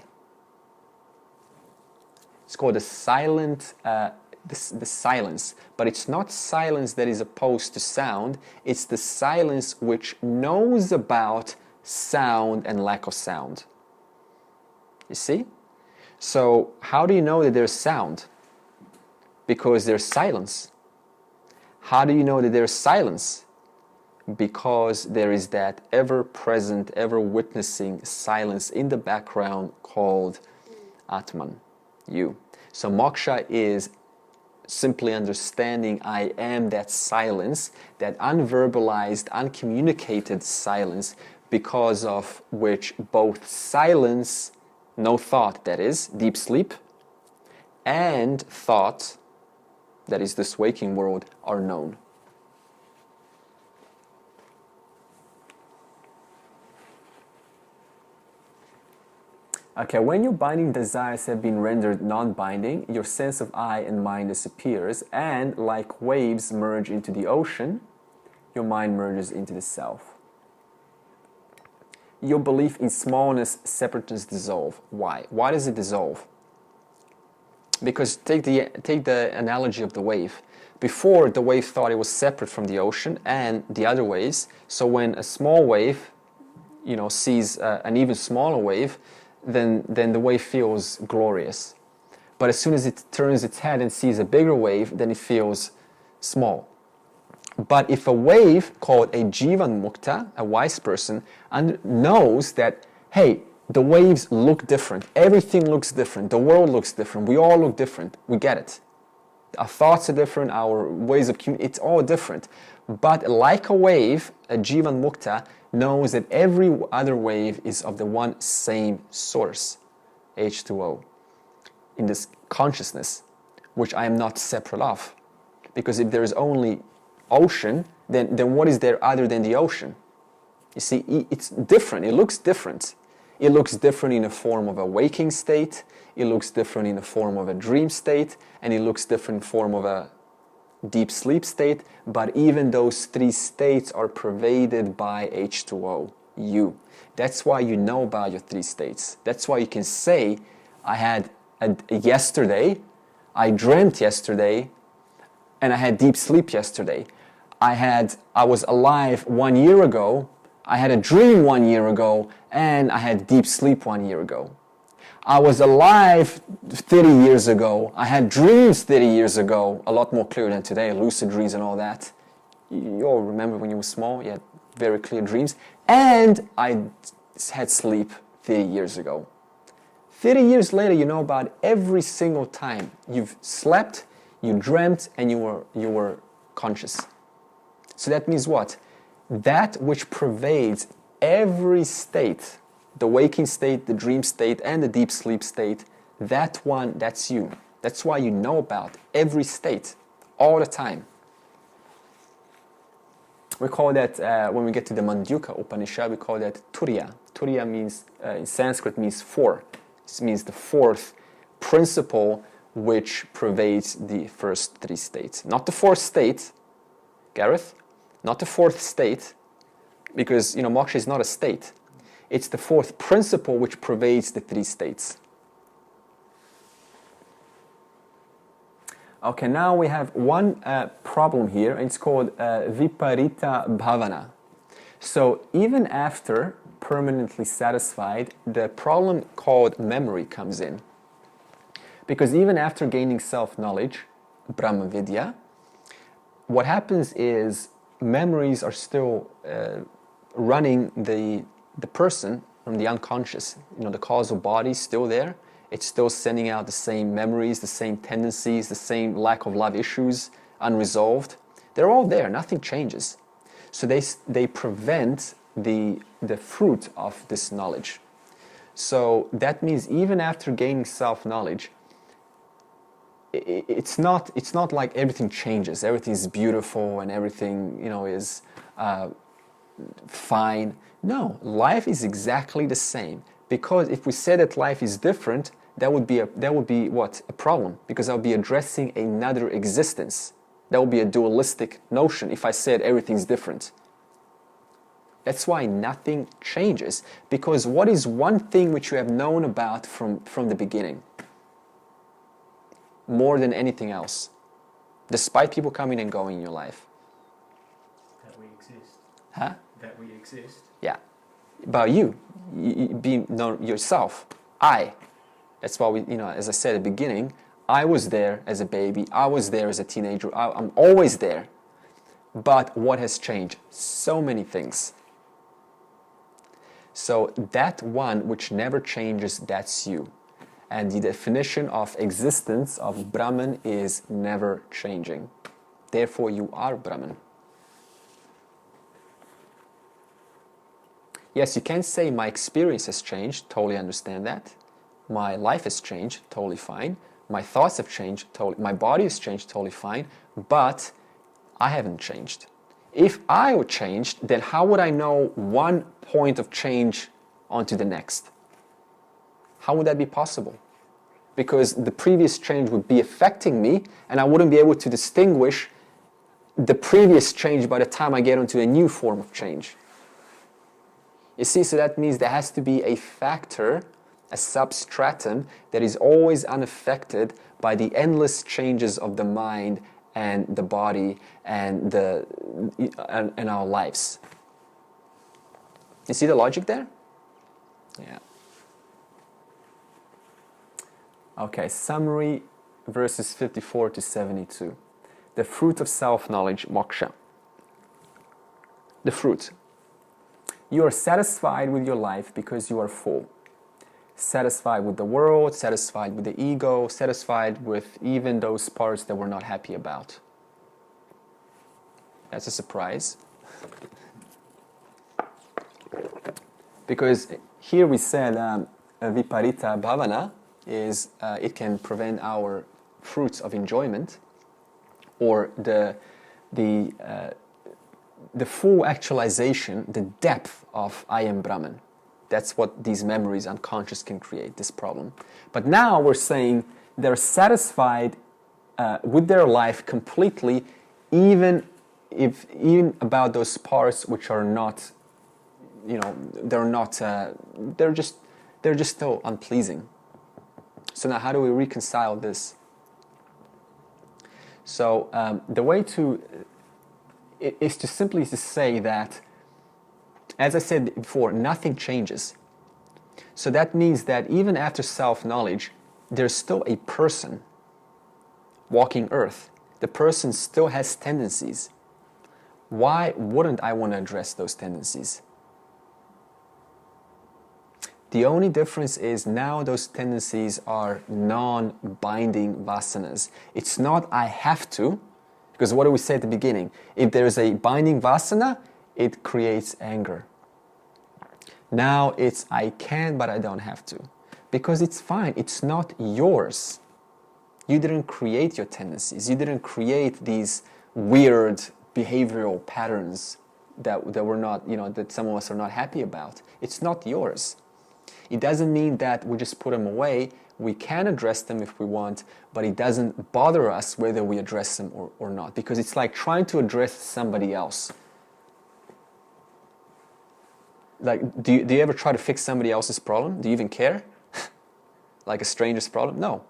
It's called the silent, the silence, but it's not silence that is opposed to sound. It's the silence which knows about sound and lack of sound. You see? So how do you know that there's sound? Because there's silence. How do you know that there's silence? Because there is that ever-present, ever-witnessing silence in the background called Atman, you. So moksha is simply understanding I am that silence, that unverbalized, uncommunicated silence, because of which both silence, no thought, that is, deep sleep, and thought, that is this waking world, are known. Okay, when your binding desires have been rendered non-binding, your sense of I and mind disappears, and like waves merge into the ocean, your mind merges into the self. Your belief in smallness, separateness dissolve. Why? Why does it dissolve? Because take the analogy of the wave. Before, the wave thought it was separate from the ocean and the other waves. So when a small wave, sees an even smaller wave, then the wave feels glorious. But as soon as it turns its head and sees a bigger wave, then it feels small. But if a wave called a jīvan-mukta, a wise person, knows that, hey, the waves look different, everything looks different, the world looks different, we all look different, we get it. Our thoughts are different, our ways of communicating, it's all different. But like a wave, a jīvan-mukta knows that every other wave is of the one same source, H2O, in this consciousness, which I am not separate of. Because if there is only ocean, then what is there other than the ocean? You see, it's different, it looks different. It looks different in the form of a waking state, it looks different in the form of a dream state, and it looks different in the form of a deep sleep state, but even those three states are pervaded by H2O, you. That's why you know about your three states. That's why you can say, I had yesterday, I dreamt yesterday, and I had deep sleep yesterday. I was alive 1 year ago, I had a dream 1 year ago, and I had deep sleep 1 year ago. I was alive 30 years ago. I had dreams 30 years ago, a lot more clear than today, lucid dreams and all that. You all remember when you were small, you had very clear dreams. And I had sleep 30 years ago. 30 years later, you know about every single time you've slept, you dreamt, and you were conscious. So that means what? That which pervades every state, the waking state, the dream state, and the deep sleep state, that one, that's you. That's why you know about every state, all the time. We call that, when we get to the Mandukya Upanishad, we call that Turiya. Turiya means, in Sanskrit, means four. This means the fourth principle which pervades the first three states. Not the fourth state, Gareth, not the fourth state, because, moksha is not a state. It's the fourth principle which pervades the three states. Okay, now we have one problem here, and it's called viparita bhavana. So even after permanently satisfied, the problem called memory comes in. Because even after gaining self-knowledge, Brahma Vidya, what happens is memories are still running the person from the unconscious. The causal body is still there. It's still sending out the same memories, the same tendencies, the same lack of love issues, unresolved. They're all there. Nothing changes. So they prevent the fruit of this knowledge. So that means even after gaining self-knowledge, it's not like everything changes. Everything is beautiful and everything is fine. No, life is exactly the same. Because if we say that life is different, that would be what? A problem. Because I would be addressing another existence. That would be a dualistic notion if I said everything's different. That's why nothing changes. Because what is one thing which you have known about from the beginning? More than anything else. Despite people coming and going in your life. That we exist. Huh? That we exist. Yeah. About you. Being known yourself. I. That's why we, as I said at the beginning, I was there as a baby. I was there as a teenager. I'm always there. But what has changed? So many things. So that one which never changes, that's you. And the definition of existence of Brahman is never changing. Therefore, you are Brahman. Yes, you can say my experience has changed. Totally understand that. My life has changed. Totally fine. My thoughts have changed. Totally. My body has changed. Totally fine. But I haven't changed. If I were changed, then how would I know one point of change onto the next? How would that be possible? Because the previous change would be affecting me, and I wouldn't be able to distinguish the previous change by the time I get onto a new form of change. You see, so that means there has to be a factor, a substratum, that is always unaffected by the endless changes of the mind and the body and our lives. You see the logic there? Yeah. Okay, summary, verses 54 to 72. The fruit of self-knowledge, moksha. The fruit. You are satisfied with your life because you are full. Satisfied with the world, satisfied with the ego, satisfied with even those parts that we're not happy about. That's a surprise. Because here we said viparita bhavana is it can prevent our fruits of enjoyment or the full actualization, the depth of I am Brahman. That's what these memories unconscious can create, this problem. But now we're saying they're satisfied with their life completely, even about those parts which are not, they're just still unpleasing. So now how do we reconcile this? So the way to is to say that, as I said before, nothing changes. So that means that even after self-knowledge, there's still a person walking earth. The person still has tendencies. Why wouldn't I want to address those tendencies? The only difference is now those tendencies are non-binding vasanas. It's not I have to, because what do we say at the beginning? If there is a binding vasana, it creates anger. Now it's I can, but I don't have to. Because it's fine, it's not yours. You didn't create your tendencies. You didn't create these weird behavioral patterns that we're not, that some of us are not happy about. It's not yours. It doesn't mean that we just put them away. We can address them if we want, but it doesn't bother us whether we address them or not, because it's like trying to address somebody else. Like, do you ever try to fix somebody else's problem? Do you even care? Like a stranger's problem? No.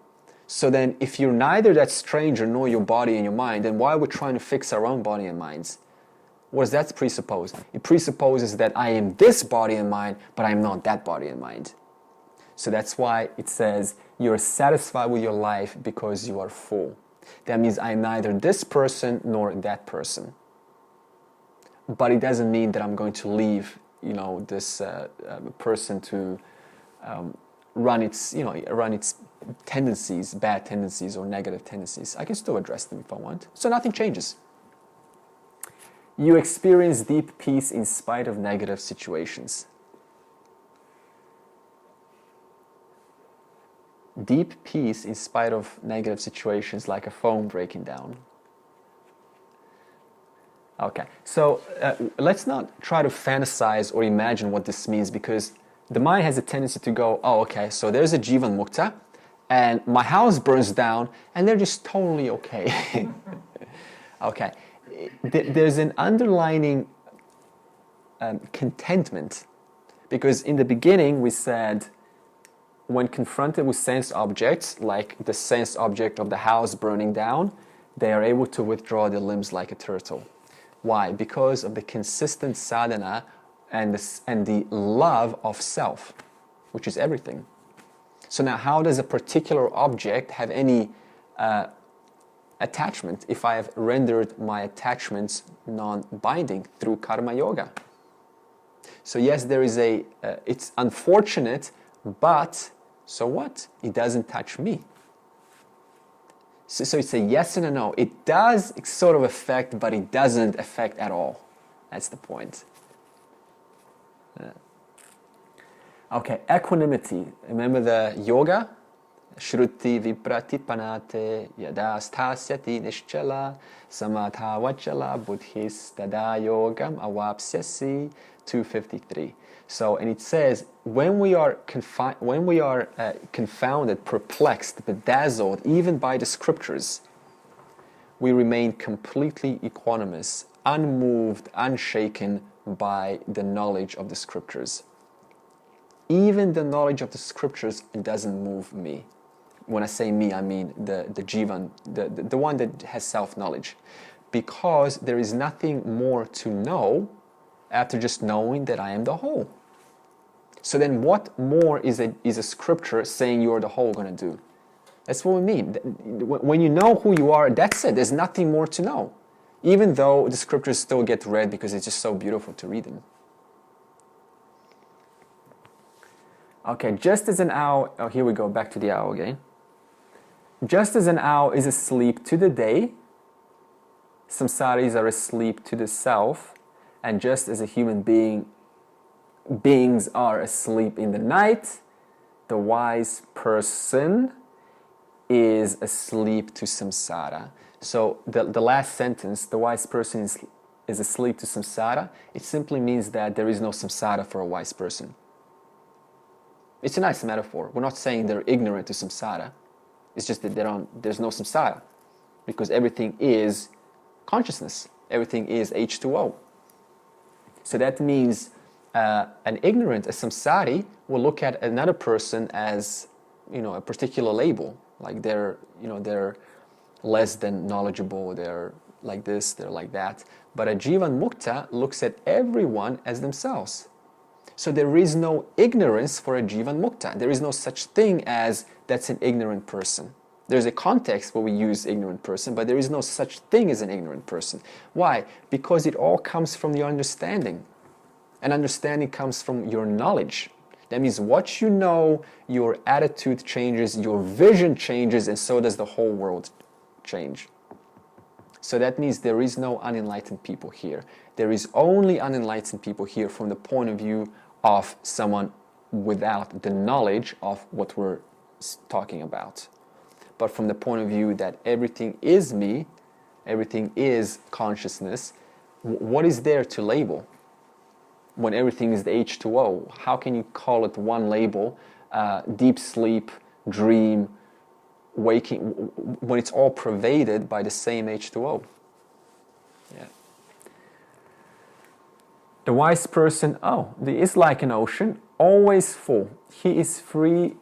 So then, if you're neither that stranger nor your body and your mind, then why are we trying to fix our own body and minds? What does that presuppose? It presupposes that I am this body and mind, but I am not that body and mind. So that's why it says you're satisfied with your life because you are full. That means I am neither this person nor that person. But it doesn't mean that I'm going to leave, this person to run its tendencies, bad tendencies or negative tendencies. I can still address them if I want. So nothing changes. You experience deep peace in spite of negative situations. Deep peace in spite of negative situations, like a phone breaking down. Okay, so let's not try to fantasize or imagine what this means, because the mind has a tendency to go, oh, okay, so there's a Jivan-mukta, and my house burns down, and they're just totally okay. Okay. There's an underlining contentment, because in the beginning we said when confronted with sense objects, like the sense object of the house burning down, they are able to withdraw their limbs like a turtle. Why? Because of the consistent sadhana and the love of self, which is everything. So now how does a particular object have any attachment if I have rendered my attachments non-binding through karma yoga? So yes, there is it's unfortunate, but so what? It doesn't touch me. So it's a yes and a no. It does sort of affect, but it doesn't affect at all. That's the point. Okay, equanimity. Remember the yoga? Shruti vipratipanate yada sthasyati nishchala samatha vachala buddhis tada yogam avapsyasi 253. So, and it says, when we are confounded, perplexed, bedazzled, even by the scriptures, we remain completely equanimous, unmoved, unshaken by the knowledge of the scriptures. Even the knowledge of the scriptures doesn't move me. When I say me, I mean the jivan, the one that has self-knowledge. Because there is nothing more to know after just knowing that I am the whole. So then what more is a scripture saying you're the whole going to do? That's what we mean. When you know who you are, that's it. There's nothing more to know. Even though the scriptures still get read because it's just so beautiful to read them. Okay, just as an owl, oh, here we go, back to the owl again. Just as an owl is asleep to the day, samsaris are asleep to the self, and just as a human beings are asleep in the night, the wise person is asleep to samsara. So the last sentence, the wise person is asleep to samsara, it simply means that there is no samsara for a wise person. It's a nice metaphor. We're not saying they're ignorant to samsara. It's just that there's no samsara, because everything is consciousness. Everything is H2O. So that means an ignorant, a samsari, will look at another person as, a particular label, like they're less than knowledgeable, they're like this, they're like that. But a Jivan-mukta looks at everyone as themselves. So there is no ignorance for a Jivan-mukta. There is no such thing as that's an ignorant person. There's a context where we use ignorant person, but there is no such thing as an ignorant person. Why? Because it all comes from your understanding. And understanding comes from your knowledge. That means what you know, your attitude changes, your vision changes, and so does the whole world change. So that means there is no unenlightened people here. There is only unenlightened people here from the point of view of someone without the knowledge of what we're talking about. But from the point of view that everything is me, everything is consciousness, what is there to label? When everything is the H2O, how can you call it one label, deep sleep, dream, waking, when it's all pervaded by the same H2O? Yeah. The wise person, is like an ocean, always full. He is free,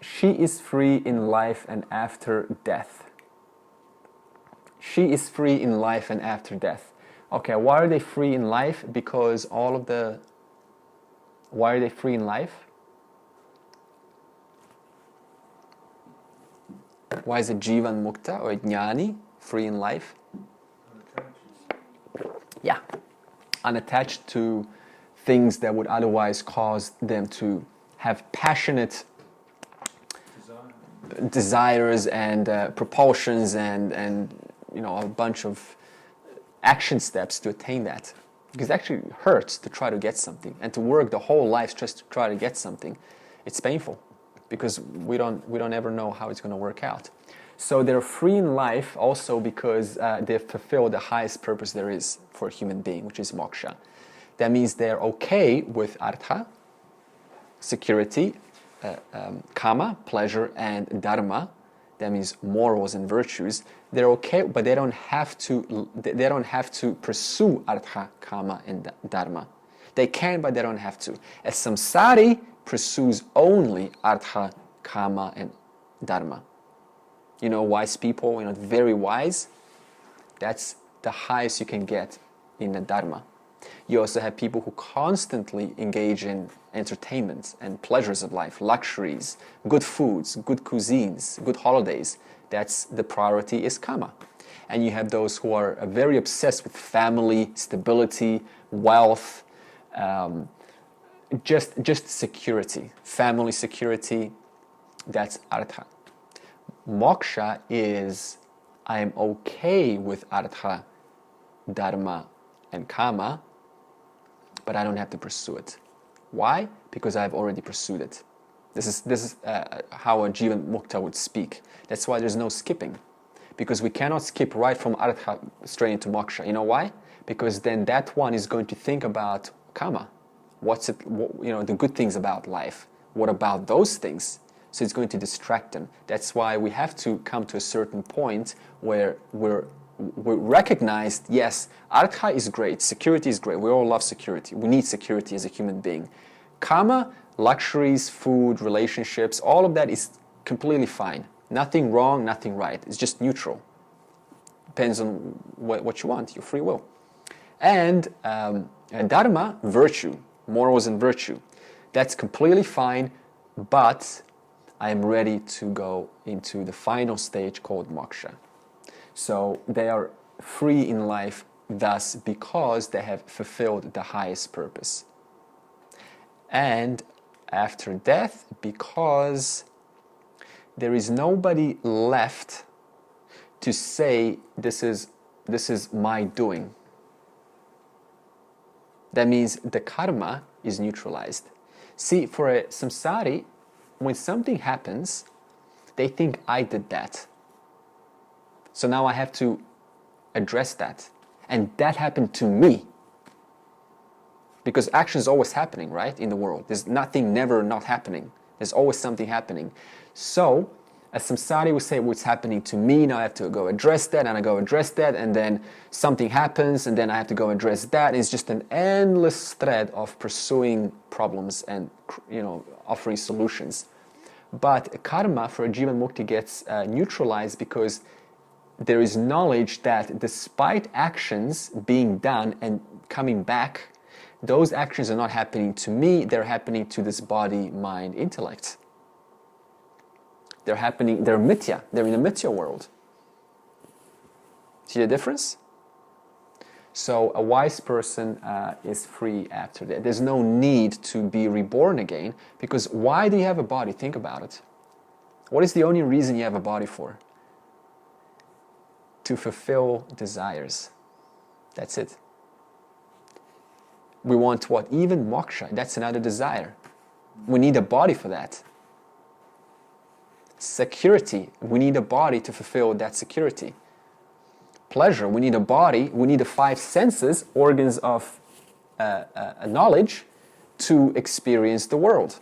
she is free in life and after death. She is free in life and after death. Okay, why are they free in life? Because why are they free in life? Why is it Jivan-mukta or Jnani free in life? Yeah, unattached to things that would otherwise cause them to have passionate desires and propulsions and a bunch of action steps to attain that, because it actually hurts to try to get something and to work the whole life just to try to get something. It's painful because we don't ever know how it's going to work out. So they're free in life also because they fulfill the highest purpose there is for a human being, which is moksha. That means they're okay with artha, security, kama, pleasure, and dharma. That means morals and virtues. They're okay, but they don't have to. They don't have to pursue artha, kama, and dharma. They can, but they don't have to. A samsari pursues only artha, kama, and dharma. Wise people, very wise. That's the highest you can get in the dharma. You also have people who constantly engage in entertainment and pleasures of life, luxuries, good foods, good cuisines, good holidays. That's the priority is kama. And you have those who are very obsessed with family, stability, wealth, just security, family security. That's artha. Moksha is I am okay with artha, dharma, and kama, but I don't have to pursue it. Why? Because I've already pursued it. This is how a Jivan-mukta would speak. That's why there's no skipping. Because we cannot skip right from artha straight into moksha. You know why? Because then that one is going to think about kama. The good things about life. What about those things? So it's going to distract them. That's why we have to come to a certain point where we recognize, yes, artha is great, security is great. We all love security. We need security as a human being. Kama, luxuries, food, relationships, all of that is completely fine. Nothing wrong, nothing right. It's just neutral. Depends on what you want, your free will. And dharma, virtue, morals and virtue. That's completely fine, but I am ready to go into the final stage called moksha. So they are free in life thus because they have fulfilled the highest purpose. And after death, because there is nobody left to say this is my doing. That means the karma is neutralized. See, for a samsari, when something happens, they think I did that. So now I have to address that. And that happened to me. Because action is always happening, right, in the world. There's nothing never not happening. There's always something happening. So, as samsari would say, what's happening to me, now I have to go address that, and I go address that, and then something happens, and then I have to go address that. It's just an endless thread of pursuing problems and, offering solutions. But karma for a Jivan-mukta gets neutralized because there is knowledge that despite actions being done and coming back, those actions are not happening to me, they're happening to this body, mind, intellect. They're mithya, they're in a mithya world. See the difference? So a wise person is free after that. There's no need to be reborn again, because why do you have a body? Think about it. What is the only reason you have a body for? To fulfill desires. That's it. We want what? Even moksha. That's another desire. We need a body for that. Security. We need a body to fulfill that security. Pleasure. We need a body. We need the 5 senses, organs of knowledge, to experience the world.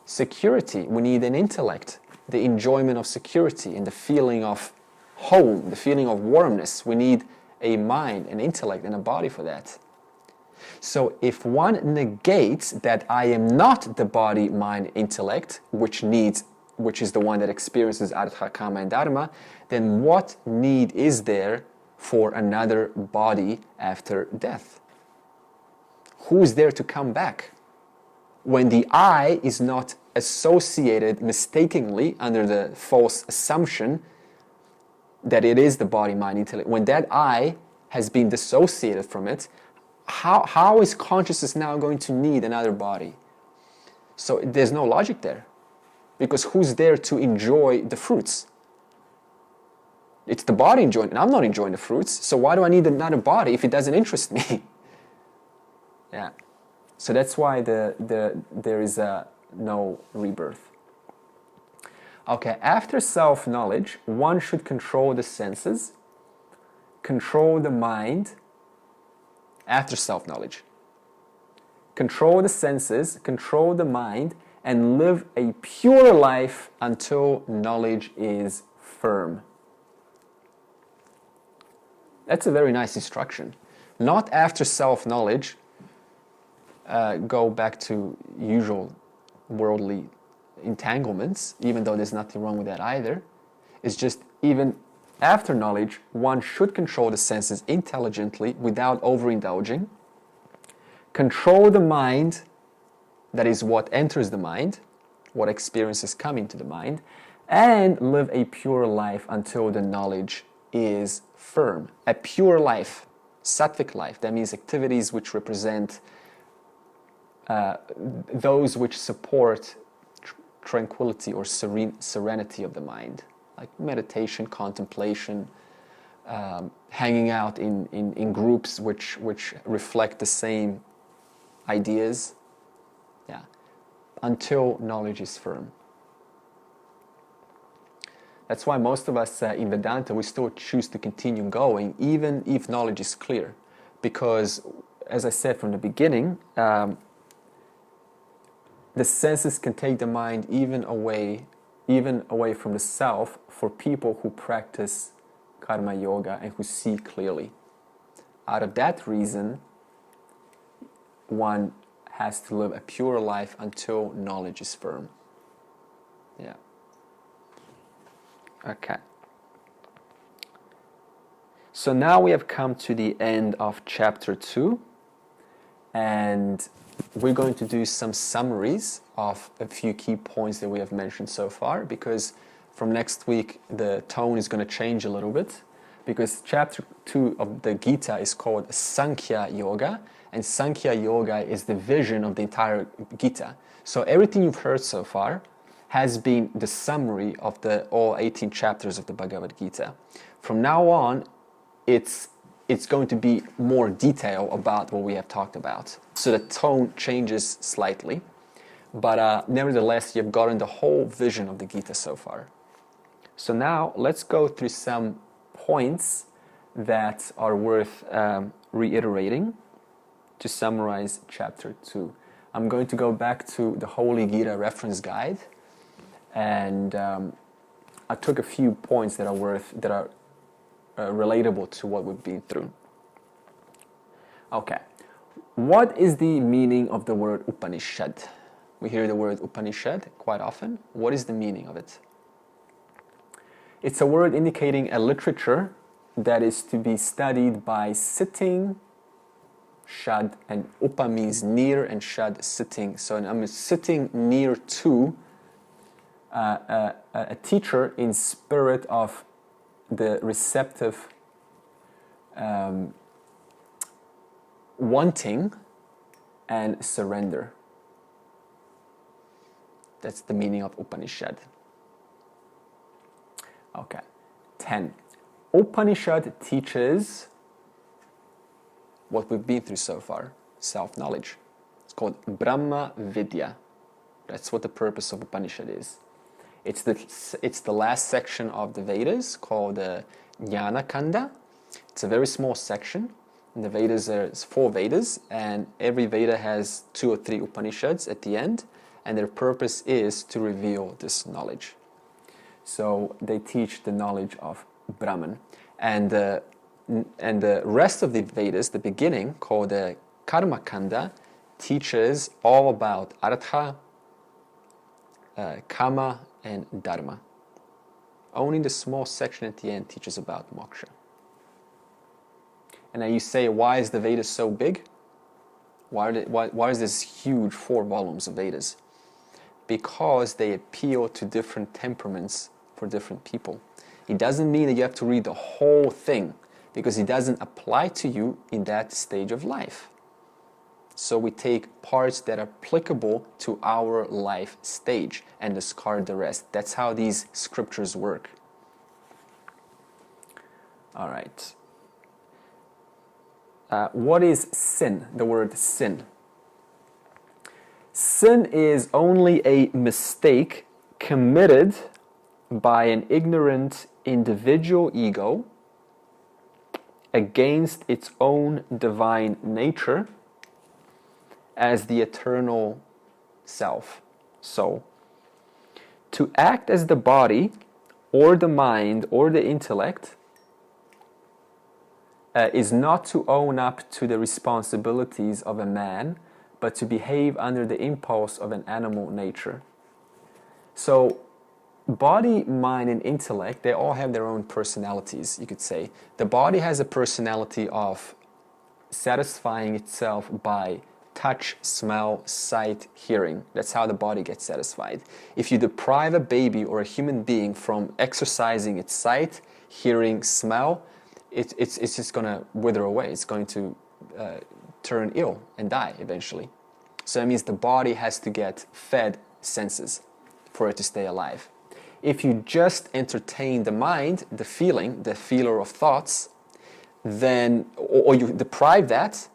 Security. We need an intellect. The enjoyment of security and the feeling of home, the feeling of warmness. We need a mind, an intellect, and a body for that. So if one negates that I am not the body, mind, intellect, which is the one that experiences artha, kama, and dharma, then what need is there for another body after death? Who is there to come back? When the I is not associated mistakenly under the false assumption that it is the body, mind, intellect, when that I has been dissociated from it, how is consciousness now going to need another body? So there's no logic there. Because who's there to enjoy the fruits? It's the body enjoying, and I'm not enjoying the fruits, so why do I need another body if it doesn't interest me? Yeah. So that's why there is no rebirth. Okay, after self-knowledge, one should control the senses, control the mind, after self-knowledge. Control the senses, control the mind, and live a pure life until knowledge is firm. That's a very nice instruction. Not after self-knowledge, go back to usual worldly entanglements, even though there's nothing wrong with that either. It's just even after knowledge, one should control the senses intelligently without overindulging. Control the mind, that is what enters the mind, what experiences come into the mind, and live a pure life until the knowledge is firm. A pure life, sattvic life, that means activities which represent those which support tranquility or serenity of the mind, like meditation, contemplation, hanging out in groups which reflect the same ideas, yeah, until knowledge is firm. That's why most of us in Vedanta, we still choose to continue going, even if knowledge is clear. Because, as I said from the beginning, the senses can take the mind even away from the self for people who practice karma yoga and who see clearly. Out of that reason, one has to live a pure life until knowledge is firm. Yeah. Okay. So now we have come to the end of chapter 2, and we're going to do some summaries of a few key points that we have mentioned so far, because from next week the tone is going to change a little bit, because chapter 2 of the Gita is called Sankhya Yoga, and Sankhya Yoga is the vision of the entire Gita. So everything you've heard so far has been the summary of all 18 chapters of the Bhagavad Gita. From now on, it's going to be more detail about what we have talked about. So the tone changes slightly, but nevertheless, you've gotten the whole vision of the Gita so far. So now, let's go through some points that are worth reiterating to summarize chapter 2. I'm going to go back to the Holy Gita reference guide, and I took a few points that are relatable to what we've been through. Okay, what is the meaning of the word Upanishad? We hear the word Upanishad quite often. What is the meaning of it? It's a word indicating a literature that is to be studied by sitting Shad, and upa means near, and shad sitting. So I'm sitting near to a teacher in spirit of the receptive wanting and surrender. That's the meaning of Upanishad. Okay. 10. Upanishad teaches what we've been through so far, self-knowledge. It's called Brahma Vidya. That's what the purpose of Upanishad is. It's the last section of the Vedas called the Jnana Kanda. It's a very small section. In the Vedas, there's 4 Vedas, and every Veda has 2 or 3 Upanishads at the end, and their purpose is to reveal this knowledge. So they teach the knowledge of Brahman. And the rest of the Vedas, the beginning, called the Karma Kanda, teaches all about Artha, Kama, and Dharma. Only the small section at the end teaches about moksha. And now you say, why is the Vedas so big? Why is this huge 4 volumes of Vedas? Because they appeal to different temperaments for different people. It doesn't mean that you have to read the whole thing, because it doesn't apply to you in that stage of life. So we take parts that are applicable to our life stage and discard the rest. That's how these scriptures work. All right. What is sin? The word sin. Sin is only a mistake committed by an ignorant individual ego against its own divine nature as the eternal self, soul. To act as the body or the mind or the intellect is not to own up to the responsibilities of a man, but to behave under the impulse of an animal nature. So body, mind, and intellect, they all have their own personalities, you could say. The body has a personality of satisfying itself by touch, smell, sight, hearing. That's how the body gets satisfied. If you deprive a baby or a human being from exercising its sight, hearing, smell, it's just going to wither away. It's going to turn ill and die eventually. So that means the body has to get fed senses for it to stay alive. If you just entertain the mind, the feeling, the feeler of thoughts, then, or you deprive that,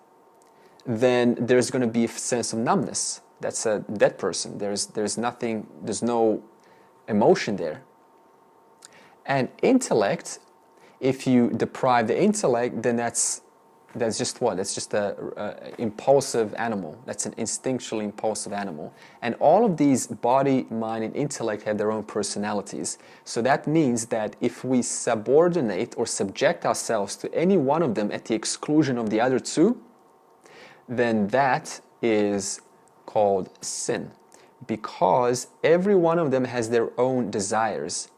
then there's going to be a sense of numbness. That's a dead person. There's nothing, there's no emotion there. And intellect, if you deprive the intellect, then that's just what? That's just a impulsive animal. That's an instinctually impulsive animal. And all of these body, mind, and intellect have their own personalities. So that means that if we subordinate or subject ourselves to any one of them at the exclusion of the other 2, then that is called sin. Because every one of them has their own desires.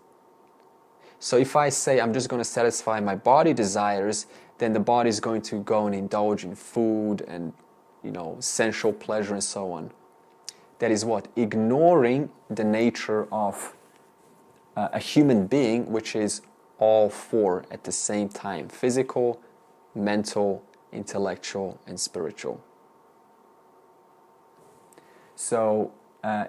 So if I say I'm just going to satisfy my body desires, then the body is going to go and indulge in food and, sensual pleasure and so on. That is what? Ignoring the nature of a human being, which is all 4 at the same time: physical, mental, intellectual, and spiritual. So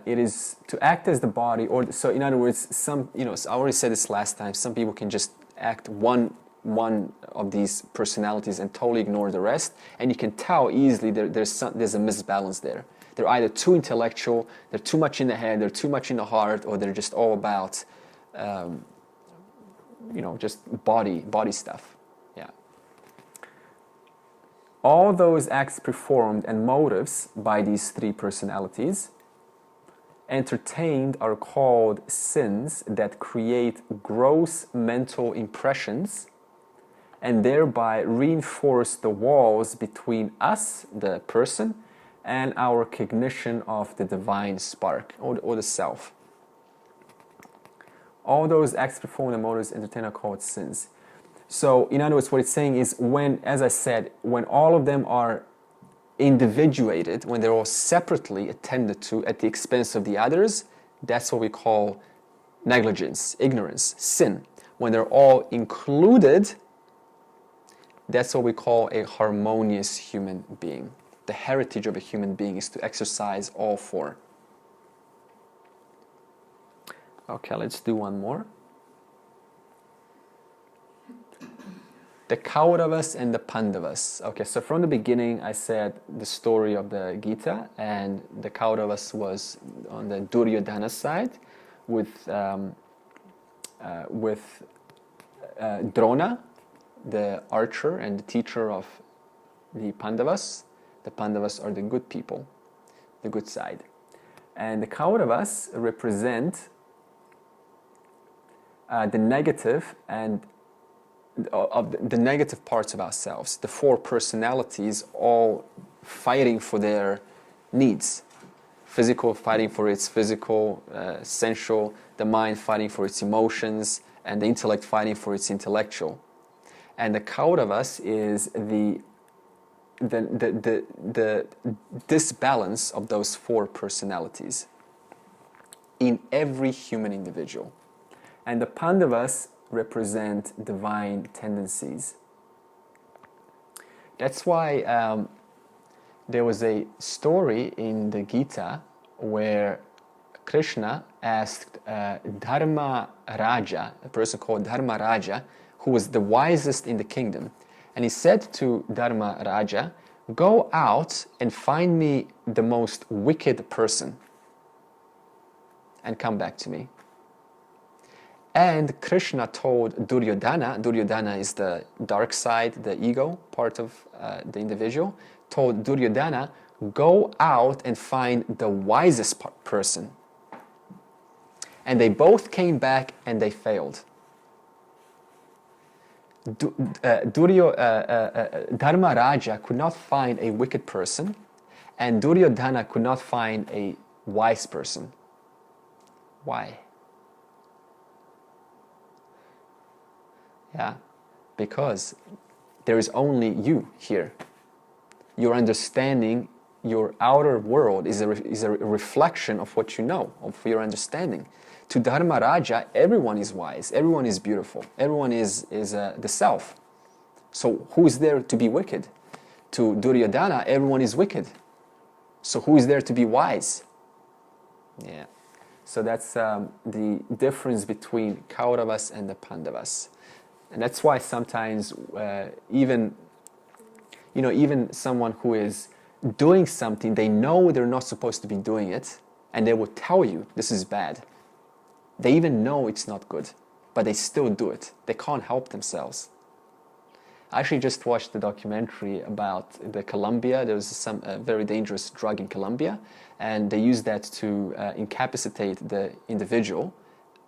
it is to act as the body, so in other words, I already said this last time, some people can just act one of these personalities and totally ignore the rest, and you can tell easily there's a misbalance there. They're either too intellectual, they're too much in the head, they're too much in the heart, or they're just all about just body stuff. Yeah. All those acts performed and motives by these 3 personalities entertained are called sins that create gross mental impressions and thereby reinforce the walls between us, the person, and our cognition of the divine spark or the self. All those acts performed and motives entertained are called sins. So, in other words, what it's saying is when, as I said, when all of them are individuated, when they're all separately attended to at the expense of the others, that's what we call negligence, ignorance, sin. When they're all included, that's what we call a harmonious human being. The heritage of a human being is to exercise all four. Okay, let's do one more. The Kauravas and the Pandavas. Okay, so from the beginning I said the story of the Gita, and the Kauravas was on the Duryodhana side with Drona, the archer and the teacher of the Pandavas. The Pandavas are the good people, the good side. And the Kauravas represent the negative and of the negative parts of ourselves, the four personalities all fighting for their needs. Physical fighting for its physical, sensual, the mind fighting for its emotions, and the intellect fighting for its intellectual. And the Kauravas is the disbalance of those four personalities in every human individual. And the Pandavas represent divine tendencies. That's why there was a story in the Gita where Krishna asked Dharma Raja, a person called Dharma Raja, who was the wisest in the kingdom. And he said to Dharma Raja, "Go out and find me the most wicked person and come back to me." And Krishna told Duryodhana is the dark side, the ego part of the individual, told Duryodhana, "Go out and find the wisest person." And they both came back and they failed. Dharma Raja could not find a wicked person, and Duryodhana could not find a wise person. Why? Yeah, because there is only you here. Your understanding, your outer world is a reflection of what you know, of your understanding. To Dharma Raja, everyone is wise, everyone is beautiful, everyone is the self. So who is there to be wicked? To Duryodhana, everyone is wicked. So who is there to be wise? Yeah. So that's the difference between Kauravas and the Pandavas. And that's why sometimes even someone who is doing something, they know they're not supposed to be doing it, and they will tell you this is bad. They even know it's not good, but they still do it. They can't help themselves. I actually just watched the documentary about the Colombia. There was some very dangerous drug in Colombia, and they used that to incapacitate the individual,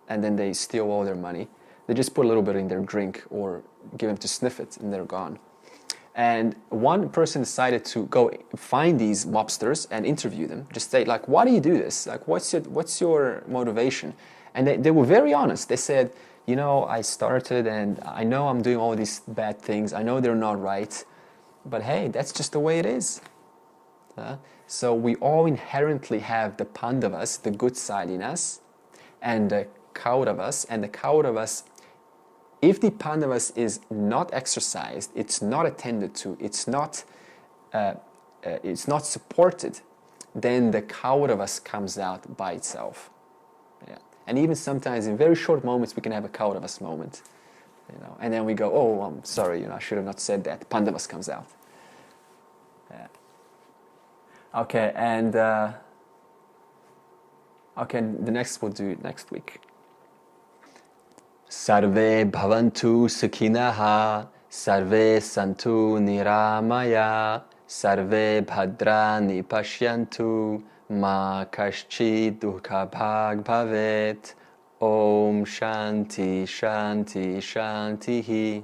and then they steal all their money. They just put a little bit in their drink or give them to sniff it, and they're gone. And one person decided to go find these mobsters and interview them. Just say, like, why do you do this? Like, what's your motivation? And they were very honest. They said, I started and I know I'm doing all these bad things. I know they're not right. But hey, that's just the way it is. So we all inherently have the Pandavas, the good side in us, and the Kauravas. And the Kauravas, if the Pandavas is not exercised, it's not attended to, it's not supported, then the Kauravas comes out by itself. Yeah. And even sometimes in very short moments we can have a Kauravas moment, and then we go, oh, I'm sorry, I should have not said that. Pandavas comes out. Yeah. Okay, and the next we'll do it next week. Sarve bhavantu sukhinaha, sarve santu niramaya, sarve bhadrani pashyantu, ma kaschid dukha bhag bhavet. Om Shanti Shanti Shantihi.